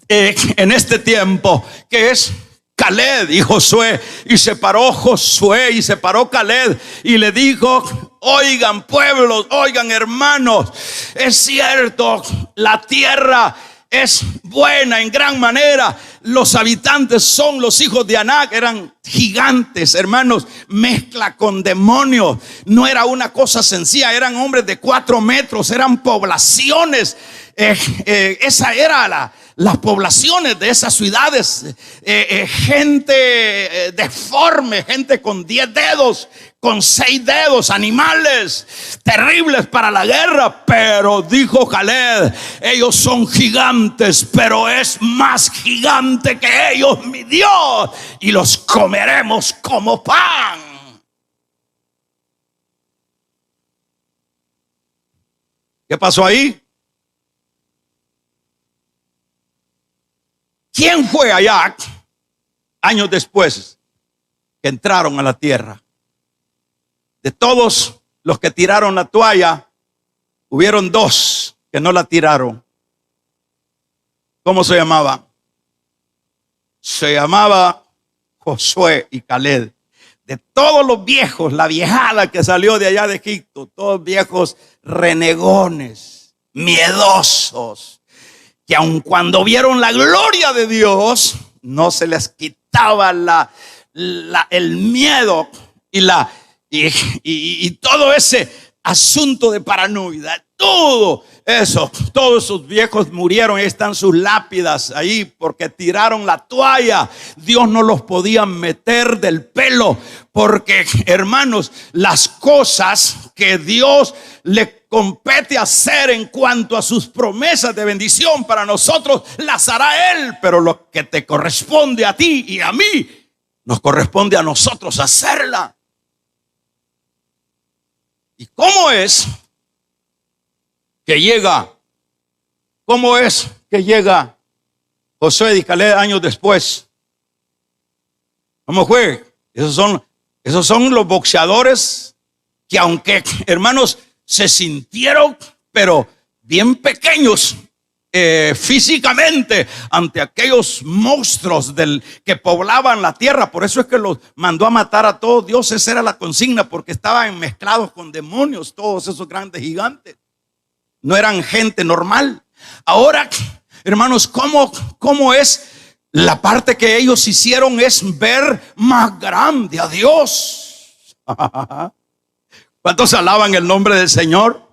en este tiempo, que es Caleb y Josué. Y se paró Josué y se paró Caleb y le dijo: oigan, pueblos, oigan, hermanos, es cierto, la tierra es buena en gran manera. Los habitantes son los hijos de Anac, eran gigantes, hermanos, mezcla con demonios. No era una cosa sencilla, eran hombres de 4 metros, eran poblaciones. Esa era las poblaciones de esas ciudades. Gente deforme, gente con 10 dedos, con 6 dedos, animales terribles para la guerra. Pero dijo Caleb: ellos son gigantes, pero es más gigante que ellos mi Dios, y los comeremos como pan. ¿Qué pasó ahí? ¿Quién fue allá años después que entraron a la tierra? De todos los que tiraron la toalla, hubieron 2 que no la tiraron. ¿Cómo se llamaba? Se llamaba Josué y Caleb. De todos los viejos, la viejada que salió de allá de Egipto, todos viejos renegones, miedosos, que aun cuando vieron la gloria de Dios, no se les quitaba el miedo y todo ese asunto de paranoia. Todo eso, todos esos viejos murieron. Ahí están sus lápidas ahí porque tiraron la toalla. Dios no los podía meter del pelo, porque, hermanos, las cosas que Dios le compete hacer en cuanto a sus promesas de bendición para nosotros, las hará Él. Pero lo que te corresponde a ti y a mí, nos corresponde a nosotros hacerla. ¿Y cómo es que llega? ¿Cómo es que llega Josué y Caleb años después? ¿Cómo fue? Esos son los boxeadores que, aunque, hermanos, se sintieron pero bien pequeños físicamente ante aquellos monstruos que poblaban la tierra. Por eso es que los mandó a matar a todos. Dios, esa era la consigna, porque estaban mezclados con demonios todos esos grandes gigantes. No eran gente normal. Ahora, hermanos, ¿cómo es? La parte que ellos hicieron es ver más grande a Dios. ¿Cuántos alaban el nombre del Señor?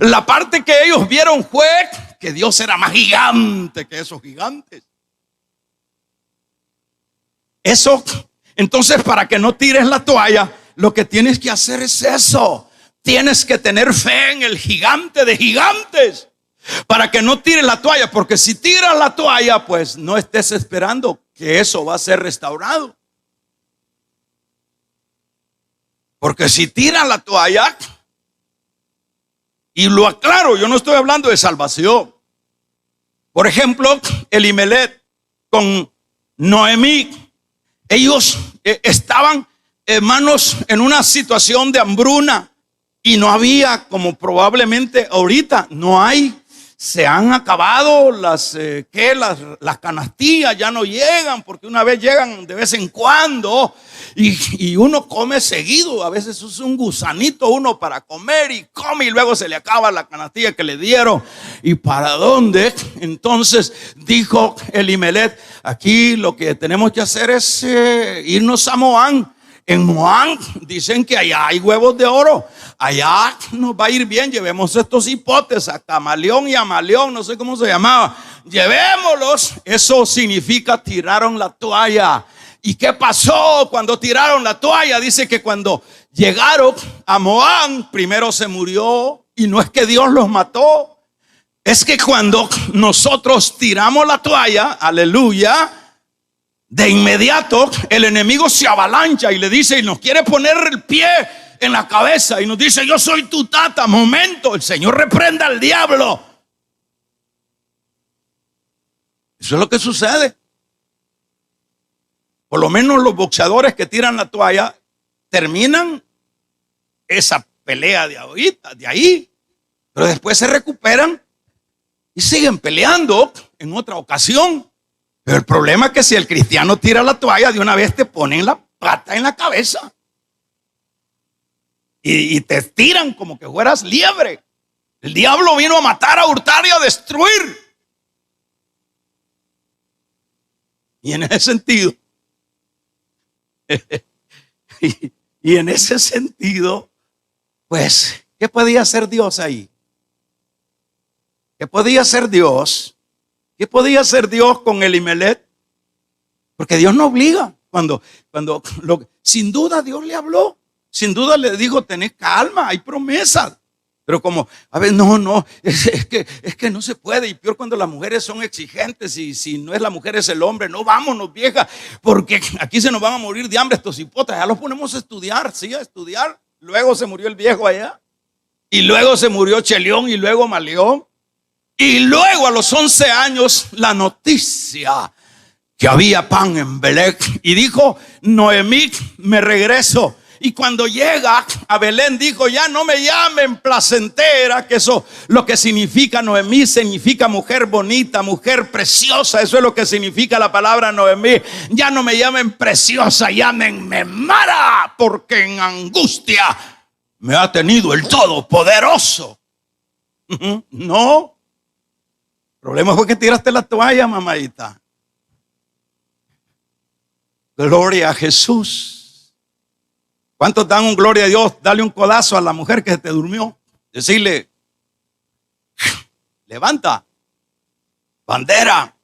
La parte que ellos vieron fue que Dios era más gigante que esos gigantes. Eso, entonces, para que no tires la toalla, lo que tienes que hacer es eso. Tienes que tener fe en el gigante de gigantes para que no tires la toalla, porque si tiras la toalla, pues no estés esperando que eso va a ser restaurado. Porque si tiras la toalla, y lo aclaro, yo no estoy hablando de salvación. Por ejemplo, Elimelech con Noemí, ellos estaban, hermanos, en una situación de hambruna y no había, como probablemente ahorita no hay. Se han acabado las canastillas, ya no llegan, porque una vez llegan de vez en cuando y uno come seguido. A veces es un gusanito uno para comer y come y luego se le acaba la canastilla que le dieron. ¿Y para dónde? Entonces dijo Elimelech: aquí lo que tenemos que hacer es irnos a Moán. En Moán dicen que allá hay huevos de oro. Allá nos va a ir bien. Llevemos estos hipotes a Camaleón y a Maleón, no sé cómo se llamaba. llevémoslos. Eso significa tiraron la toalla. ¿Y qué pasó cuando tiraron la toalla? Dice que cuando llegaron a Moab, primero se murió. Y no es que Dios los mató, es que cuando nosotros tiramos la toalla, aleluya, de inmediato el enemigo se avalancha y le dice, y nos quiere poner el pie en la cabeza y nos dice, yo soy tu tata. Momento, el Señor reprenda al diablo. Eso es lo que sucede. Por lo menos los boxeadores que tiran la toalla terminan esa pelea de ahorita, de ahí, pero después se recuperan y siguen peleando en otra ocasión. Pero el problema es que si el cristiano tira la toalla, de una vez te ponen la pata en la cabeza y te tiran como que fueras liebre. El diablo vino a matar, a hurtar y a destruir. Y en ese sentido, y en ese sentido, pues, ¿qué podía hacer Dios ahí? ¿Qué podía hacer Dios? ¿Qué podía hacer Dios con Elimelech? Porque Dios no obliga. Sin duda Dios le habló. Sin duda le dijo, tenés calma, hay promesas. Pero como, a ver, no, es que no se puede. Y peor cuando las mujeres son exigentes. Y si no es la mujer es el hombre. No, vámonos, vieja, porque aquí se nos van a morir de hambre estos hipotas. Ya los ponemos a estudiar, sí, a estudiar. Luego se murió el viejo allá. Y luego se murió Chelión y luego Maleón. Y luego a los 11 años la noticia que había pan en Belén. Y dijo, Noemí, me regreso. Y cuando llega a Belén dijo, ya no me llamen placentera, que eso lo que significa Noemí, significa mujer bonita, mujer preciosa. Eso es lo que significa la palabra Noemí. Ya no me llamen preciosa, llámenme Mara, porque en angustia me ha tenido el Todopoderoso. No. El problema fue que tiraste la toalla, mamadita. Gloria a Jesús. ¿Cuántos dan un gloria a Dios? Dale un codazo a la mujer que se te durmió. Decirle, levanta, bandera.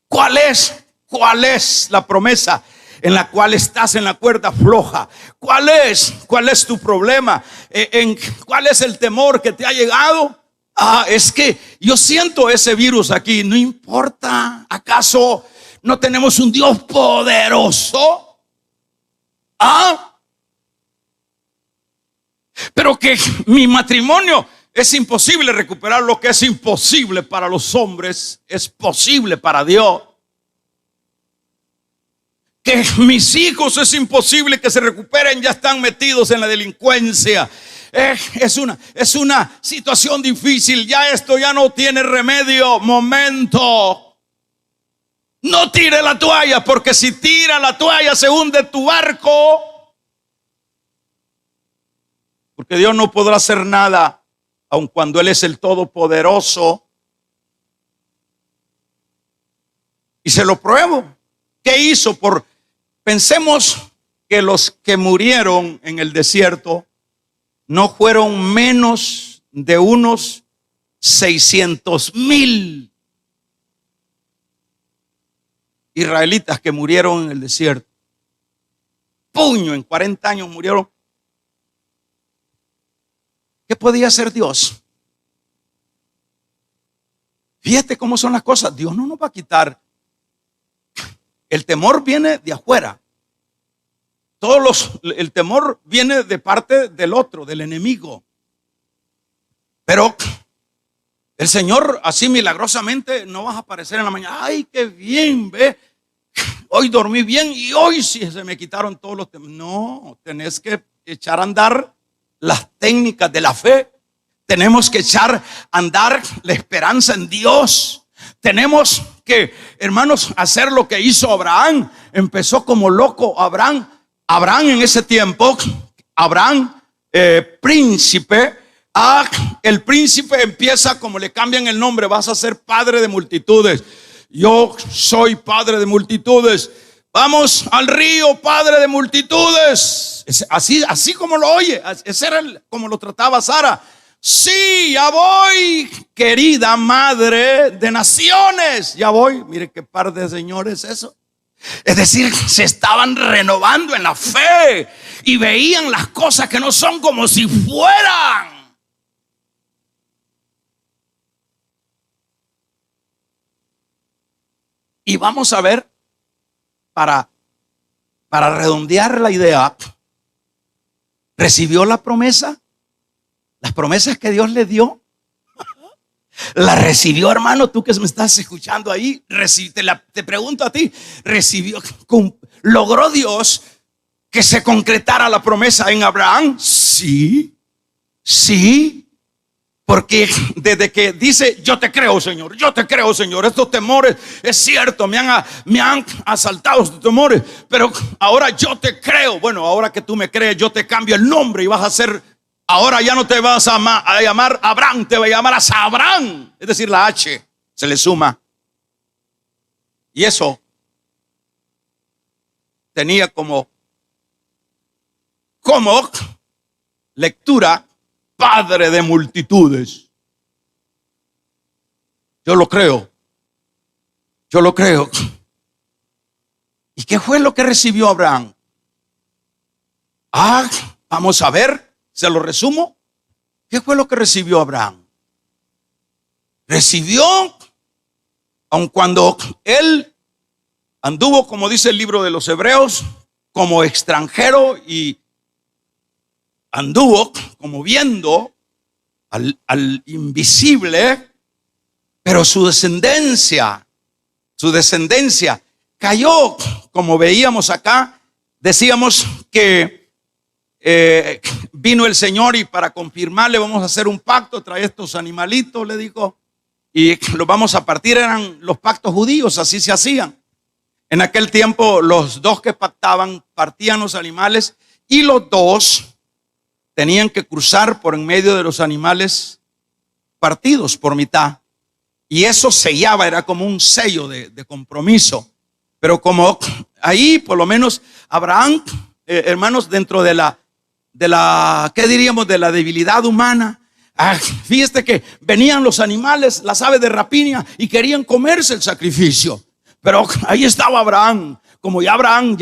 ¿Cuál es la promesa en la cual estás en la cuerda floja? ¿Cuál es tu problema? ¿Cuál es el temor que te ha llegado? Es que yo siento ese virus aquí. No importa. ¿Acaso no tenemos un Dios poderoso? Pero que mi matrimonio es imposible recuperar. Lo que es imposible para los hombres es posible para Dios. Que mis hijos es imposible que se recuperen, ya están metidos en la delincuencia. Es una situación difícil, ya esto ya no tiene remedio. Momento. No tire la toalla, porque si tira la toalla se hunde tu barco. Porque Dios no podrá hacer nada, aun cuando Él es el Todopoderoso. Y se lo pruebo. ¿Qué hizo? Pensemos que los que murieron en el desierto no fueron menos de unos 600,000 israelitas que murieron en el desierto. Puño, en 40 años murieron. ¿Qué podía hacer Dios? Fíjate cómo son las cosas. Dios no nos va a quitar. El temor viene de afuera. El temor viene de parte del otro, del enemigo. Pero el Señor así milagrosamente no vas a aparecer en la mañana. Ay, qué bien, ve. Hoy dormí bien y hoy sí se me quitaron todos los temores. No, tenés que echar a andar las técnicas de la fe. Tenemos que echar a andar la esperanza en Dios. Tenemos que, hermanos, hacer lo que hizo Abraham. Empezó como loco Abraham en ese tiempo. Abraham, príncipe. El príncipe empieza, como le cambian el nombre, vas a ser padre de multitudes. Yo soy padre de multitudes. Vamos al río, padre de multitudes. Así como lo oye. Ese era como lo trataba Sara. Sí, ya voy, querida madre de naciones. Ya voy. Mire qué par de señores eso. Es decir, se estaban renovando en la fe y veían las cosas que no son como si fueran. Y vamos a ver, para redondear la idea, ¿recibió la promesa? Las promesas que Dios le dio, ¿la recibió, hermano? Tú que me estás escuchando ahí, te pregunto a ti, ¿recibió, logró Dios que se concretara la promesa en Abraham? Sí, sí. Porque desde que dice, yo te creo, Señor, estos temores, es cierto, me han asaltado estos temores, pero ahora yo te creo. Bueno, ahora que tú me crees, yo te cambio el nombre y vas a ser, ahora ya no te vas a llamar Abraham, te voy a llamar a Sabrán. Es decir, la H se le suma. Y eso tenía como lectura, Padre de multitudes. Yo lo creo. ¿Y qué fue lo que recibió Abraham? Vamos a ver, se lo resumo. ¿Qué fue lo que recibió Abraham? Recibió, aun cuando él anduvo, como dice el libro de los Hebreos, como extranjero y anduvo como viendo al invisible, pero su descendencia cayó, como veíamos acá. Decíamos que vino el Señor y para confirmarle vamos a hacer un pacto, trae estos animalitos, le dijo, y los vamos a partir. Eran los pactos judíos, así se hacían. En aquel tiempo los dos que pactaban partían los animales y los dos tenían que cruzar por en medio de los animales partidos por mitad. Y eso sellaba, era como un sello de compromiso. Pero como ahí, por lo menos, Abraham, hermanos, dentro de la, ¿qué diríamos? De la debilidad humana. Fíjate que venían los animales, las aves de rapiña, y querían comerse el sacrificio. Pero ahí estaba Abraham. Como ya Abraham,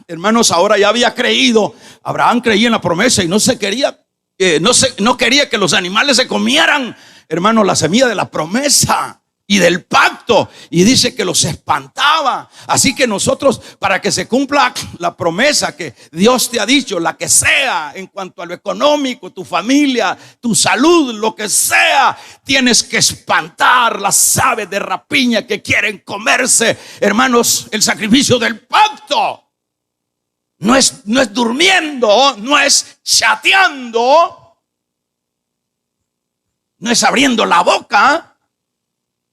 hermanos, ahora ya había creído. Abraham creía en la promesa y no quería que los animales se comieran, hermanos, la semilla de la promesa y del pacto. Y dice que los espantaba. Así que nosotros, para que se cumpla la promesa que Dios te ha dicho, la que sea, en cuanto a lo económico, tu familia, tu salud, lo que sea, tienes que espantar las aves de rapiña que quieren comerse, hermanos, el sacrificio del pacto. No es durmiendo, no es chateando, no es abriendo la boca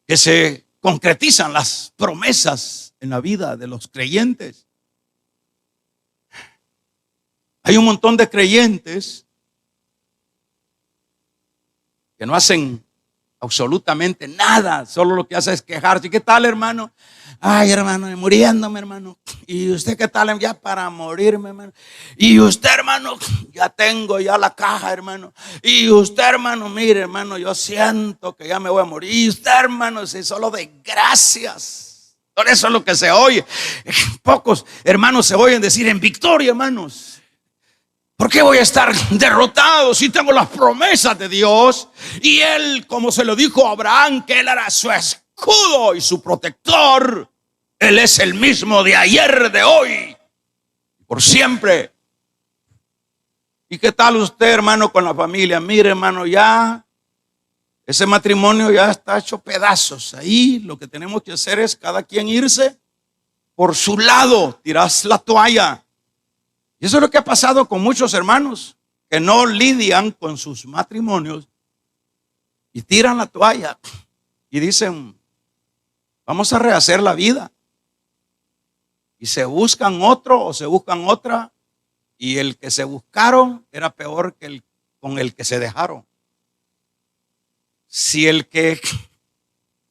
que se concretizan las promesas en la vida de los creyentes. Hay un montón de creyentes que no hacen absolutamente nada, solo lo que hace es quejarse. ¿Qué tal, hermano? Ay, hermano, muriéndome, hermano. ¿Y usted qué tal? Ya para morirme, hermano. Y usted, hermano, ya tengo ya la caja, hermano. Y usted, hermano, mire, hermano, yo siento que ya me voy a morir. Y usted, hermano, es solo de gracias. Por eso es lo que se oye. Pocos hermanos se oyen decir en victoria, hermanos. ¿Por qué voy a estar derrotado si tengo las promesas de Dios? Y él, como se lo dijo a Abraham, que él era su escudo y su protector. Él es el mismo de ayer, de hoy, por siempre. ¿Y qué tal usted, hermano, con la familia? Mire, hermano, ya ese matrimonio ya está hecho pedazos. Ahí lo que tenemos que hacer es cada quien irse por su lado, tiras la toalla. Y eso es lo que ha pasado con muchos hermanos que no lidian con sus matrimonios y tiran la toalla y dicen, vamos a rehacer la vida. Y se buscan otro o se buscan otra, y el que se buscaron era peor que el con el que se dejaron. Si el que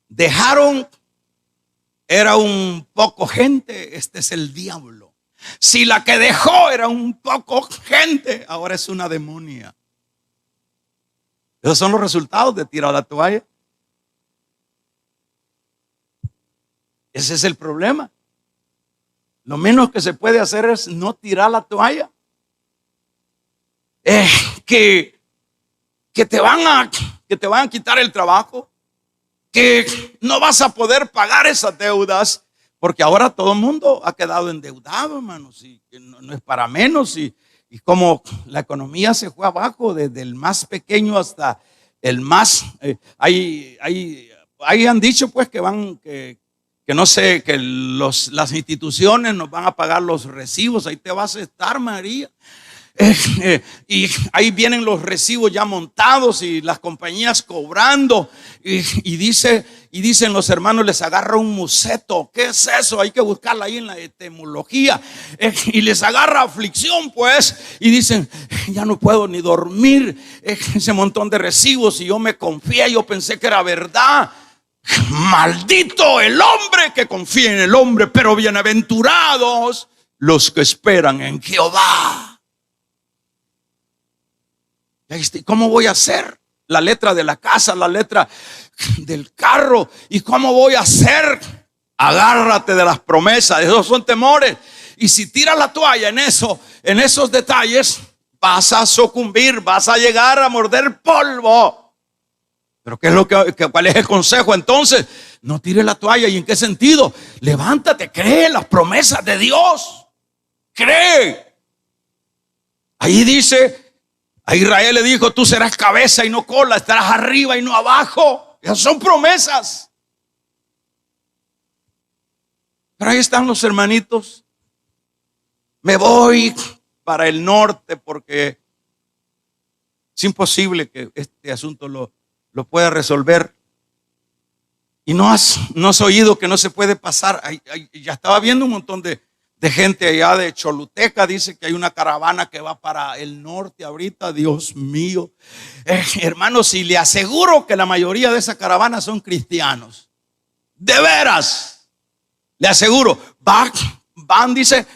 dejaron era un poco gente, este es el diablo. Si la que dejó era un poco gente, ahora es una demonia. Esos son los resultados de tirar la toalla. Ese es el problema. Lo menos que se puede hacer es no tirar la toalla. Que te van a quitar el trabajo, que no vas a poder pagar esas deudas, porque ahora todo el mundo ha quedado endeudado, hermanos, y no es para menos, y como la economía se fue abajo, desde el más pequeño hasta el más, ahí han dicho pues que no sé, que las instituciones nos van a pagar los recibos. Ahí te vas a estar, María. Y ahí vienen los recibos ya montados y las compañías cobrando. Y dicen los hermanos, les agarra un museto. ¿Qué es eso? Hay que buscarla ahí en la etimología. Y les agarra aflicción, pues. Y dicen, ya no puedo ni dormir. Ese montón de recibos. Y yo me confié, yo pensé que era verdad. Maldito el hombre que confía en el hombre, pero bienaventurados los que esperan en Jehová. ¿Cómo voy a hacer? La letra de la casa, la letra del carro. ¿Y cómo voy a hacer? Agárrate de las promesas. Esos son temores. Y si tiras la toalla en esos detalles, vas a sucumbir, vas a llegar a morder polvo. Pero ¿cuál es el consejo entonces? No tires la toalla. ¿Y en qué sentido? Levántate, cree en las promesas de Dios. Cree. Ahí dice, a Israel le dijo, tú serás cabeza y no cola, estarás arriba y no abajo. Esas son promesas. Pero ahí están los hermanitos. Me voy para el norte porque es imposible que este asunto lo pueda resolver. Y no has oído que no se puede pasar. Ya estaba viendo un montón de gente allá de Choluteca. Dice que hay una caravana que va para el norte ahorita. Dios mío, hermanos, y le aseguro que la mayoría de esa caravana son cristianos. De veras, le aseguro. Van, dice,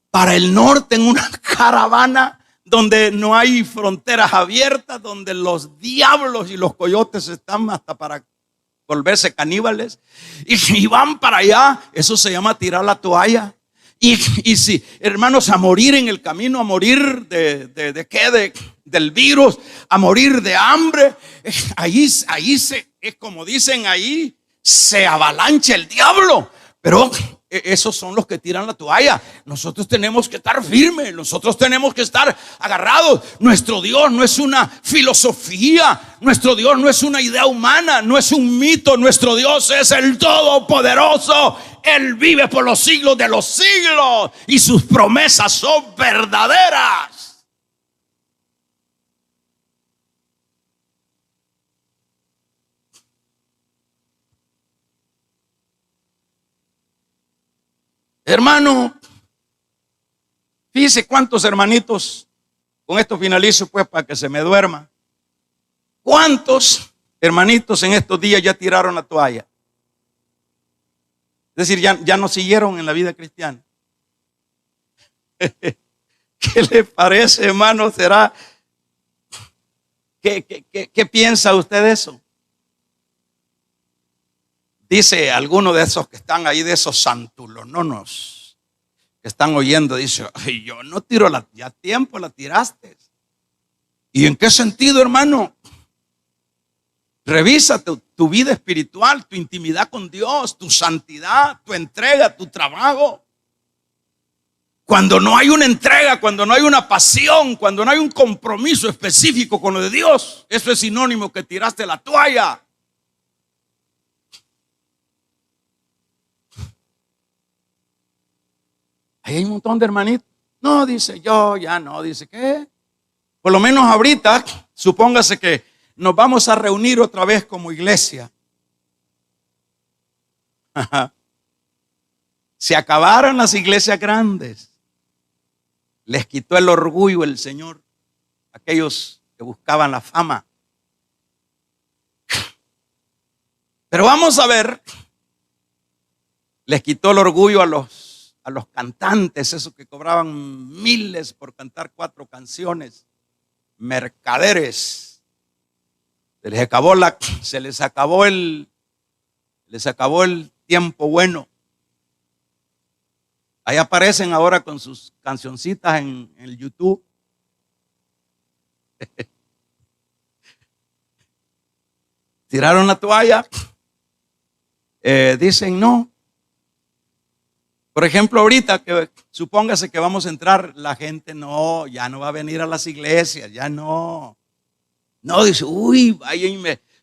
para el norte en una caravana donde no hay fronteras abiertas, donde los diablos y los coyotes están hasta para volverse caníbales, y van para allá. Eso se llama tirar la toalla. Y si, hermanos, a morir en el camino, a morir del virus, a morir de hambre, ahí es como dicen ahí, se avalancha el diablo. Pero esos son los que tiran la toalla. Nosotros tenemos que estar firmes, nosotros tenemos que estar agarrados. Nuestro Dios no es una filosofía, nuestro Dios no es una idea humana, no es un mito. Nuestro Dios es el Todopoderoso. Él vive por los siglos de los siglos y sus promesas son verdaderas. Hermano, fíjese cuántos hermanitos, con esto finalizo pues para que se me duerma. ¿Cuántos hermanitos en estos días ya tiraron la toalla? Es decir, ya no siguieron en la vida cristiana. ¿Qué le parece, hermano? ¿Será? ¿Qué piensa usted de eso? Dice alguno de esos que están ahí, de esos santulononos que están oyendo, dice, ay, yo no tiro ya tiempo la tiraste. ¿Y en qué sentido, hermano? Revisa tu vida espiritual, tu intimidad con Dios, tu santidad, tu entrega, tu trabajo. Cuando no hay una entrega, cuando no hay una pasión, cuando no hay un compromiso específico con lo de Dios, eso es sinónimo que tiraste la toalla. Ahí hay un montón de hermanitos. No, dice, yo ya no, dice, ¿qué? Por lo menos ahorita, supóngase que nos vamos a reunir otra vez como iglesia. Se acabaron las iglesias grandes. Les quitó el orgullo el Señor, aquellos que buscaban la fama. Pero vamos a ver, les quitó el orgullo a los cantantes, esos que cobraban miles por cantar 4 canciones, mercaderes. les acabó el tiempo bueno. Ahí aparecen ahora con sus cancioncitas en el YouTube. Tiraron la toalla. Dicen no. Por ejemplo, ahorita que supóngase que vamos a entrar, la gente ya no va a venir a las iglesias, ya no. No, dice, uy, vaya y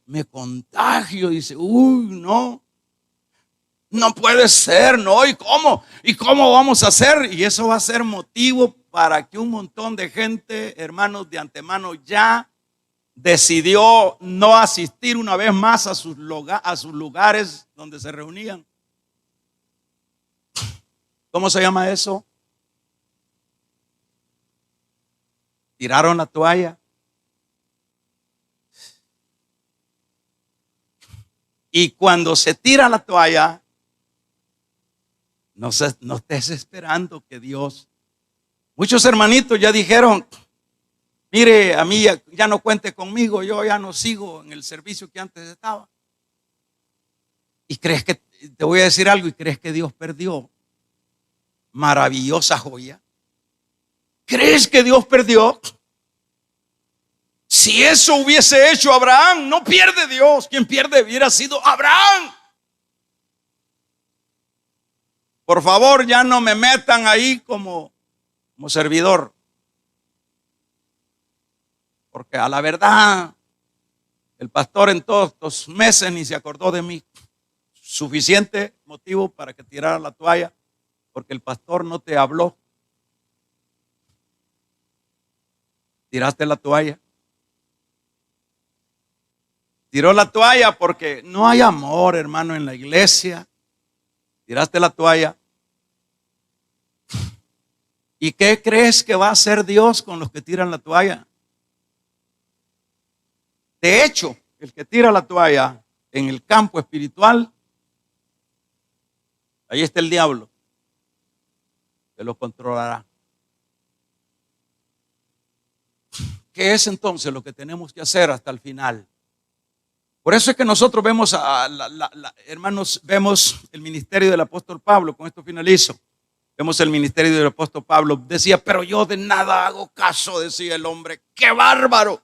me contagio, dice, uy, no. No puede ser, ¿no? ¿Y cómo? ¿Y cómo vamos a hacer? Y eso va a ser motivo para que un montón de gente, hermanos, de antemano ya decidió no asistir una vez más a sus lugares donde se reunían. ¿Cómo se llama eso? Tiraron la toalla. Y cuando se tira la toalla, no estés esperando que Dios. Muchos hermanitos ya dijeron, mire, a mí ya no cuente conmigo, yo ya no sigo en el servicio que antes estaba. Y crees que, te voy a decir algo, y crees que Dios perdió maravillosa joya. ¿Crees que Dios perdió? Si eso hubiese hecho Abraham, no pierde Dios. Quien pierde hubiera sido Abraham. Por favor, ya no me metan ahí como servidor. Porque a la verdad, el pastor en todos estos meses ni se acordó de mí. Suficiente motivo para que tirara la toalla, porque el pastor no te habló. Tiraste la toalla. Tiró la toalla porque no hay amor, hermano, en la iglesia. Tiraste la toalla. ¿Y qué crees que va a hacer Dios con los que tiran la toalla? De hecho, el que tira la toalla en el campo espiritual, ahí está el diablo, que lo controlará. ¿Qué es entonces lo que tenemos que hacer hasta el final? Por eso es que nosotros vemos, hermanos, vemos el ministerio del apóstol Pablo. Con esto finalizo. Vemos el ministerio del apóstol Pablo. Decía, pero yo de nada hago caso, decía el hombre. ¡Qué bárbaro!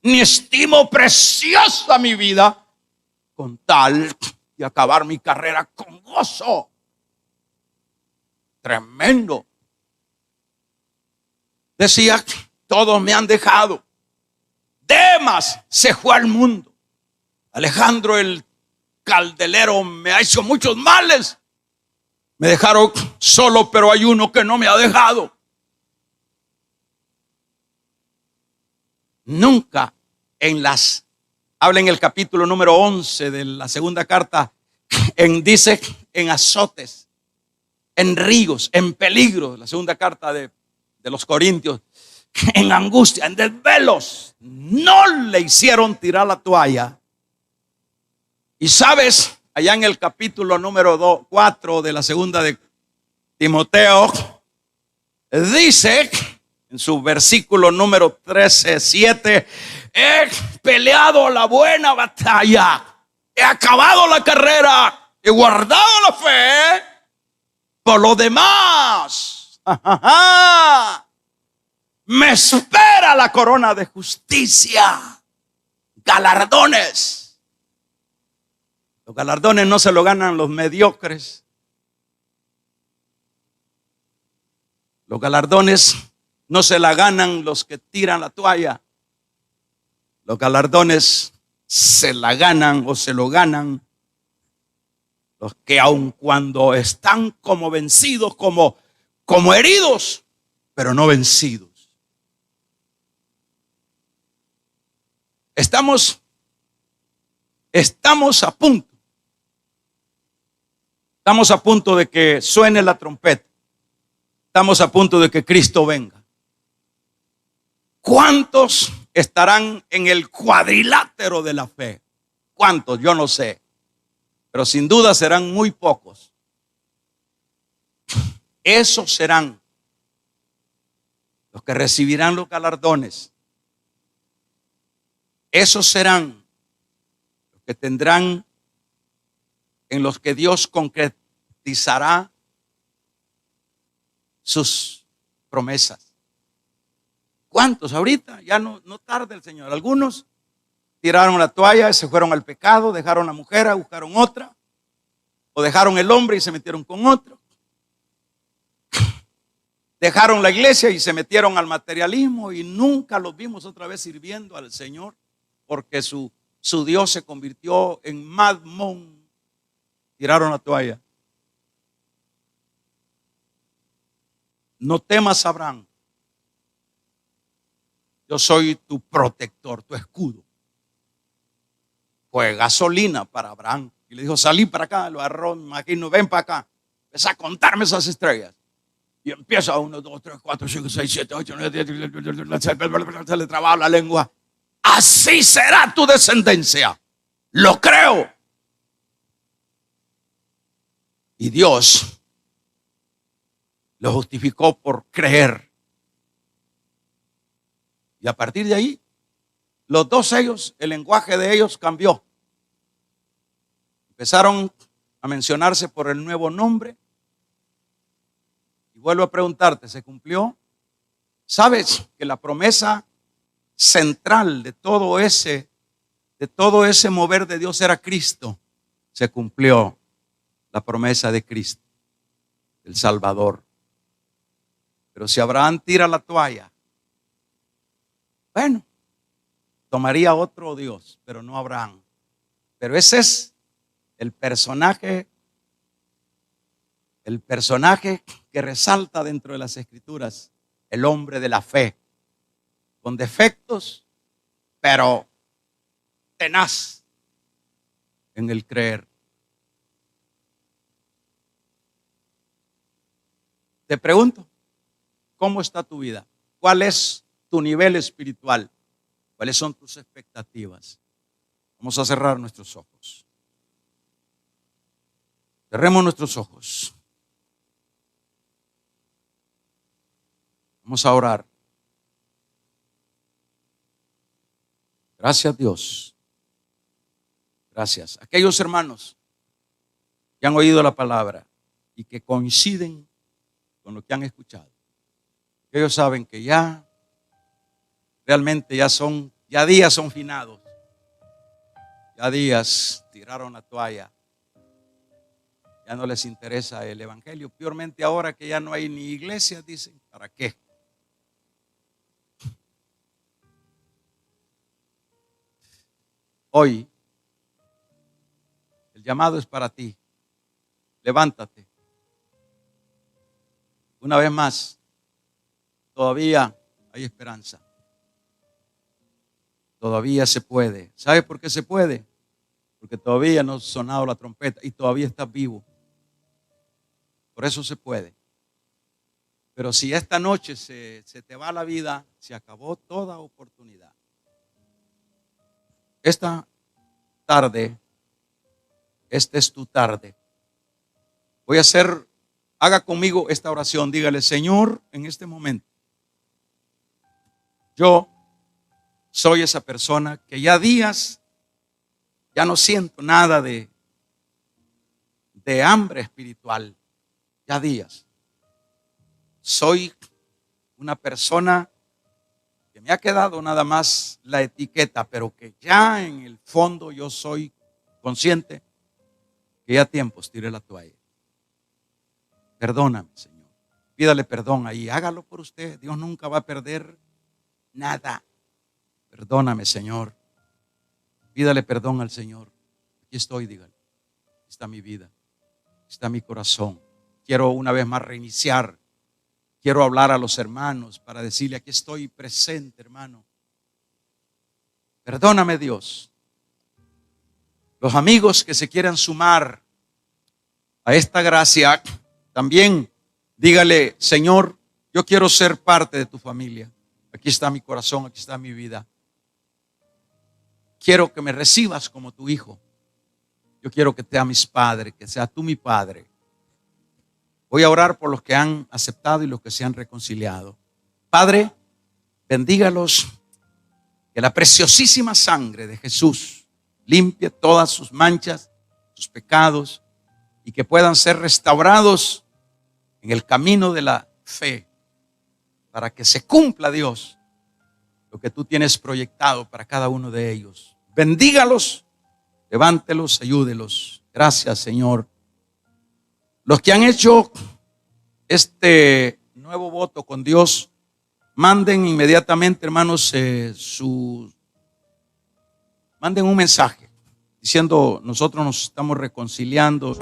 Ni estimo preciosa mi vida con tal de acabar mi carrera con gozo. Tremendo. Decía, todos me han dejado. Demas se fue al mundo. Alejandro el caldelero me ha hecho muchos males. Me dejaron solo, pero hay uno que no me ha dejado. Nunca habla en el capítulo número 11 de la segunda carta, dice en azotes, en ríos, en peligro, la segunda carta de los Corintios, en angustia, en desvelos, no le hicieron tirar la toalla. Y sabes, allá en el capítulo número 4 de la segunda de Timoteo, dice en su versículo número 13:7, he peleado la buena batalla, he acabado la carrera, he guardado la fe. Por lo demás, me espera la corona de justicia, galardones. Los galardones no se lo ganan los mediocres. Los galardones no se la ganan los que tiran la toalla. Los galardones se la ganan o se lo ganan los que aun cuando están como vencidos, como heridos, pero no vencidos. Estamos a punto. Estamos a punto de que suene la trompeta. Estamos a punto de que Cristo venga. ¿Cuántos estarán en el cuadrilátero de la fe? ¿Cuántos? Yo no sé. Pero sin duda serán muy pocos. Esos serán los que recibirán los galardones. Esos serán los que tendrán, en los que Dios concretizará sus promesas. ¿Cuántos? Ahorita ya no tarda el Señor. Algunos tiraron la toalla, se fueron al pecado, dejaron a la mujer, buscaron otra, o dejaron el hombre y se metieron con otro. Dejaron la iglesia y se metieron al materialismo y nunca los vimos otra vez sirviendo al Señor, porque su Dios se convirtió en Madmón. Tiraron la toalla. No temas, Abraham. Yo soy tu protector, tu escudo. Fue gasolina para Abraham. Y le dijo, salí para acá, lo agarró, me imagino, ven para acá. Empieza a contarme esas estrellas. Y empieza 1, 2, 3, 4, 5, 6, 7, 8, 9, 10, se le trababa la lengua. Así será tu descendencia. Lo creo. Y Dios lo justificó por creer. Y a partir de ahí, los dos ellos, el lenguaje de ellos cambió. Empezaron a mencionarse por el nuevo nombre. Y vuelvo a preguntarte, ¿se cumplió? ¿Sabes que la promesa central de todo ese mover de Dios era Cristo? Se cumplió la promesa de Cristo, el Salvador. Pero si Abraham tira la toalla, bueno, tomaría otro Dios, pero no Abraham. Pero ese es el personaje que resalta dentro de las Escrituras, el hombre de la fe, con defectos, pero tenaz en el creer. Te pregunto, ¿cómo está tu vida? ¿Cuál es tu nivel espiritual? ¿Cuáles son tus expectativas? Vamos a cerrar nuestros ojos. Cerremos nuestros ojos. Vamos a orar. Gracias, Dios. Gracias. Aquellos hermanos que han oído la palabra y que coinciden con lo que han escuchado. Ellos saben que ya realmente ya días son finados. Ya días tiraron la toalla. Ya no les interesa el evangelio. Peormente ahora que ya no hay ni iglesias, dicen, ¿para qué? Hoy, el llamado es para ti. Levántate. Una vez más, todavía hay esperanza. Todavía se puede. ¿Sabe por qué se puede? Porque todavía no ha sonado la trompeta y todavía estás vivo. Por eso se puede. Pero si esta noche se te va la vida, se acabó toda oportunidad. Esta tarde, esta es tu tarde. Haga conmigo esta oración. Dígale, Señor, en este momento, yo soy esa persona que ya días, ya no siento nada de hambre espiritual. Ya días. Soy una persona que me ha quedado nada más la etiqueta, pero que ya en el fondo yo soy consciente que ya tiempos tiré la toalla. Perdóname, Señor. Pídale perdón ahí. Hágalo por usted. Dios nunca va a perder nada. Perdóname, Señor. Pídale perdón al Señor. Aquí estoy, dígale. Aquí está mi vida. Aquí está mi corazón. Quiero una vez más reiniciar. Quiero hablar a los hermanos para decirle, aquí estoy presente, hermano. Perdóname, Dios. Los amigos que se quieran sumar a esta gracia, también dígale, Señor, yo quiero ser parte de tu familia. Aquí está mi corazón, aquí está mi vida. Quiero que me recibas como tu hijo. Yo quiero que sea mis padres, que sea tú mi padre. Voy a orar por los que han aceptado y los que se han reconciliado. Padre, bendígalos Que la preciosísima sangre de Jesús limpie todas sus manchas, sus pecados, y que puedan ser restaurados en el camino de la fe, para que se cumpla, Dios, lo que tú tienes proyectado para cada uno de ellos. Bendígalos, levántelos, ayúdelos. Gracias, Señor. Los que han hecho este nuevo voto con Dios, manden inmediatamente, hermanos, manden un mensaje diciendo: nosotros nos estamos reconciliando.